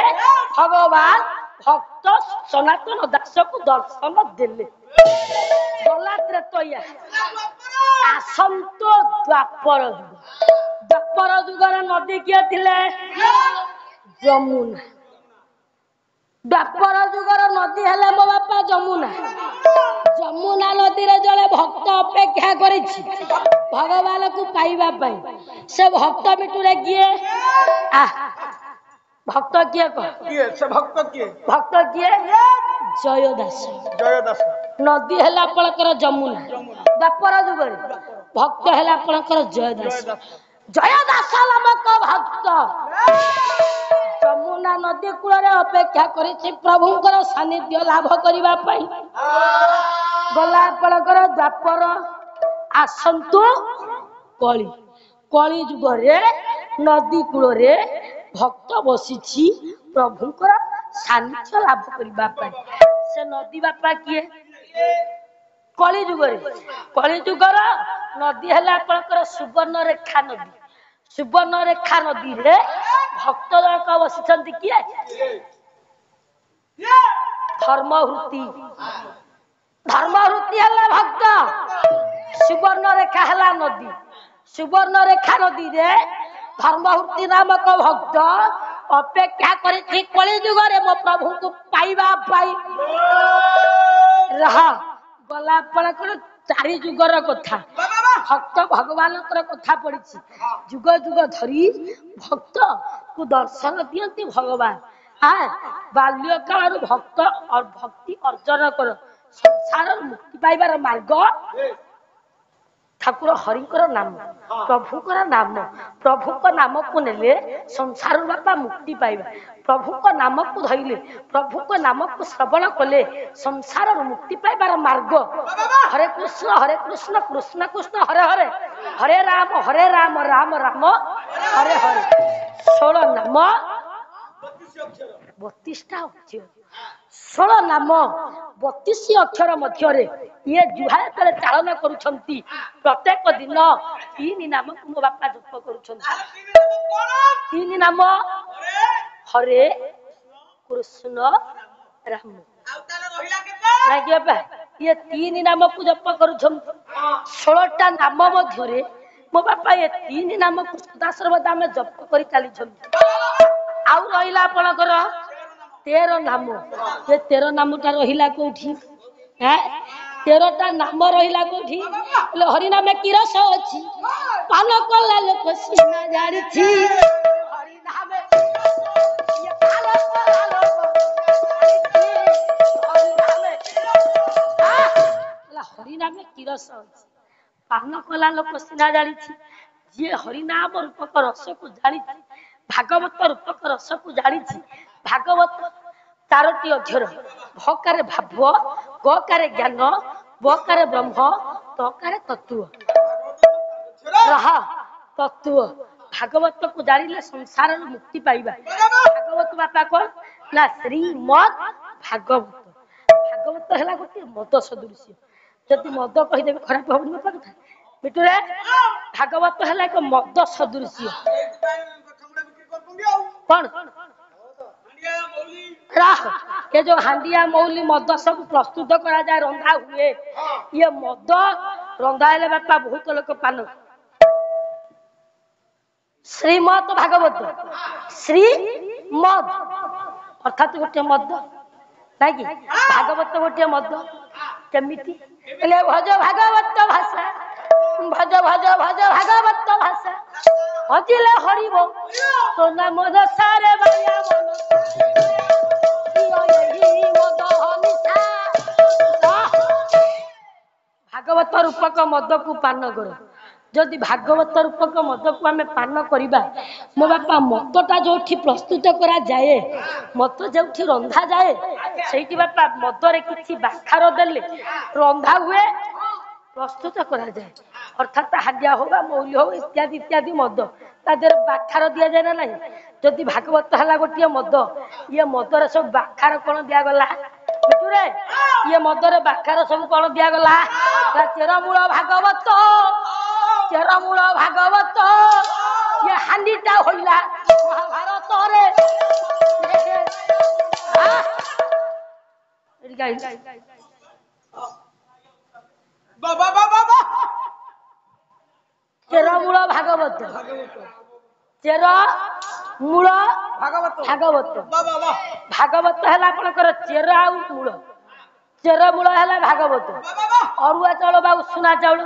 ଭଗବାନ ଭକ୍ତ ସନାତନ ଦାସକୁ ଦର୍ଶନ ଦେଲେ ଗଲା ତ୍ରେତୟା ଆସନ୍ତ ଦ୍ୱାପର ଯୁଗ ଦ୍ୱାପର ଯୁଗର ନଦୀ କିଏ ଥିଲେ ଯମୁନା ଦ୍ୱାପର ଯୁଗର ନଦୀ ହେଲେ ମୋ ବାପା ଯମୁନା ଯମୁନା ନଦୀରେ ଜଣେ ଭକ୍ତ ଅପେକ୍ଷା କରିଛି ଭଗବାନକୁ ପାଇବା ପାଇଁ ସେ ଭକ୍ତ ମିଟୁରେ କିଏ ଭକ୍ତ କିଏ ଭକ୍ତ କିଏ ଜୟ ଦାସ ନଦୀ ହେଲା ଆପଣଙ୍କର ଯମୁନା ଦ୍ୱାପର ଯୁଗରେ ଭକ୍ତ ହେଲା ଆପଣଙ୍କର ଜୟ ଦାସ ନାମକ ଭକ୍ତ ଯମୁନା ନଦୀ କୂଳରେ ଅପେକ୍ଷା କରିଛି ପ୍ରଭୁଙ୍କର ସାନ୍ନିଧ୍ୟ ଲାଭ କରିବା ପାଇଁ ଗଲା ଆପଣଙ୍କର ଦ୍ୱାପର ଆସନ୍ତୁ କଳି କଳି ଯୁଗରେ ନଦୀ କୂଳରେ ଭକ୍ତ ବସିଛି ପ୍ରଭୁଙ୍କର ସାନ୍ନିଧ୍ୟ ଲାଭ କରିବା ପାଇଁ ସେ ନଦୀ ବାପା କିଏ କଳି ଯୁଗର ନଦୀ ହେଲା ଆପଣଙ୍କର ସୁବର୍ଣ୍ଣରେଖା ନଦୀ ସୁବର୍ଣ୍ଣରେଖା ନଦୀରେ ଭକ୍ତ ଜଣକ ବସିଛନ୍ତି କିଏ धर्मवृत्ति धर्मवृत्ति है भक्त सुवर्ण रेखा है नदी सुवर्ण रेखा नदी रे धर्मवृत्ति नामक भक्त अपेक्षा करी कली जुगरे मो प्रभु को पाइबा पाई रहा गला आपणकर चारि जुगर कथा भक्त भगवान कथा पड़ी जुग जुग धरी भक्त को दर्शन दियंती भगवान बाल्य काल भक्त और भक्ति अर्जन कर संसार मुक्ति पाइबार मार्ग ठाकुर हरिकर नाम प्रभुकर नाम प्रभुक नाम को नेले संसार बापा मुक्ति पाइबा प्रभुक नाम को धैले प्रभुक नाम को श्रवण कले संसार मुक्ति पाइबार मार्ग हरे कृष्ण कृष्ण कृष्ण हरे हरे हरे राम राम राम हरे हरे 16 नाम 32टा अक्षर 16 नाम 32 अक्षर मध्य ये जुहाय तले चालन करुछंती प्रत्येक दिन 3 नाम को मो बापा जप करुछंती 3 नाम हरे कृष्ण राम ये 3 नाम को जप करुछंती 16टा नाम मध्य मो बापा ये 3 नाम को सदा सर्वदा में जप करी चली आउ रहिला आपणकर 13 नाम ये 13 नामटा रहिला कोठी 13टा नाम रहिला कोठी हरि नामे की रस अछि पान कला लोक सीना जानि छी हरि नामे ये पान कला लोक हरि नामे हरि नामे की रस अछि पान कला लोक सीना जानि छी जे हरि नाम रूपक रस को जानि छी भागवत रूपक रस को जानी भागवत 4टी अक्षर भकारे भाव गकारे ज्ञान बकारे ब्रह्म तकारे तत्व रहा तत्व भागवत को जानिले संसार मुक्ति पाइबा भागवत बापा कौन ना श्रीमद भागवत भागवत है गोटे मद सदृश जदि मद कहीदेवे खराब हम बापा कथा मिटुरे भागवत है एक मद सदृश कौन ये जो हांडिया मौली मद सब प्रस्तुत करा जाए रंधा हुए ये मद रंधा हेले बापा बहुत लोक पान श्रीमद भागवत श्रीमद अर्थात गोटे मद ना कि भागवत गोटे मद केमिति हेले भज भागवत भाषा भज भज भज भागवत भाषा हजिले हरिबो तो नाम दसारे बाया मन यही मद हमिसा भागवत रूपक मद को पान कर जदि भागवत रूपक मद को आमे पान करिबा मो बापा मतटा जोठी प्रस्तुत करा जाए मत जोठी रंधा जाए सेठी बापा मदरे किछि बाखार देले रंधा हुए प्रस्तुत करा जाए अर्थात हाडिया होगा मौली हो इत्यादि इत्यादि मद तादेर बाखार दिया जाए ना नहीं जदि भागवत है गोटे मद ये मदर सब बाखार कौन दिगला मिटुरे ये मदर बाखार सब कौन दिगला चेरमूल भागवत ये हांडीटा होइला महाभारत बाबा बाबा चेरमूल भागवत चेरमूल भागवत भागवत है आपनकर चेर आ मूल चेरमूल है भागवत अरुआ चाउल बा उषुना चाउल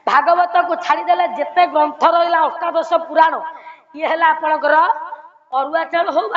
भागवत को छाड़ीदेले जेते ग्रंथ रहा अष्टादश पुराण ये है आपनकर अरुआ चाउल हो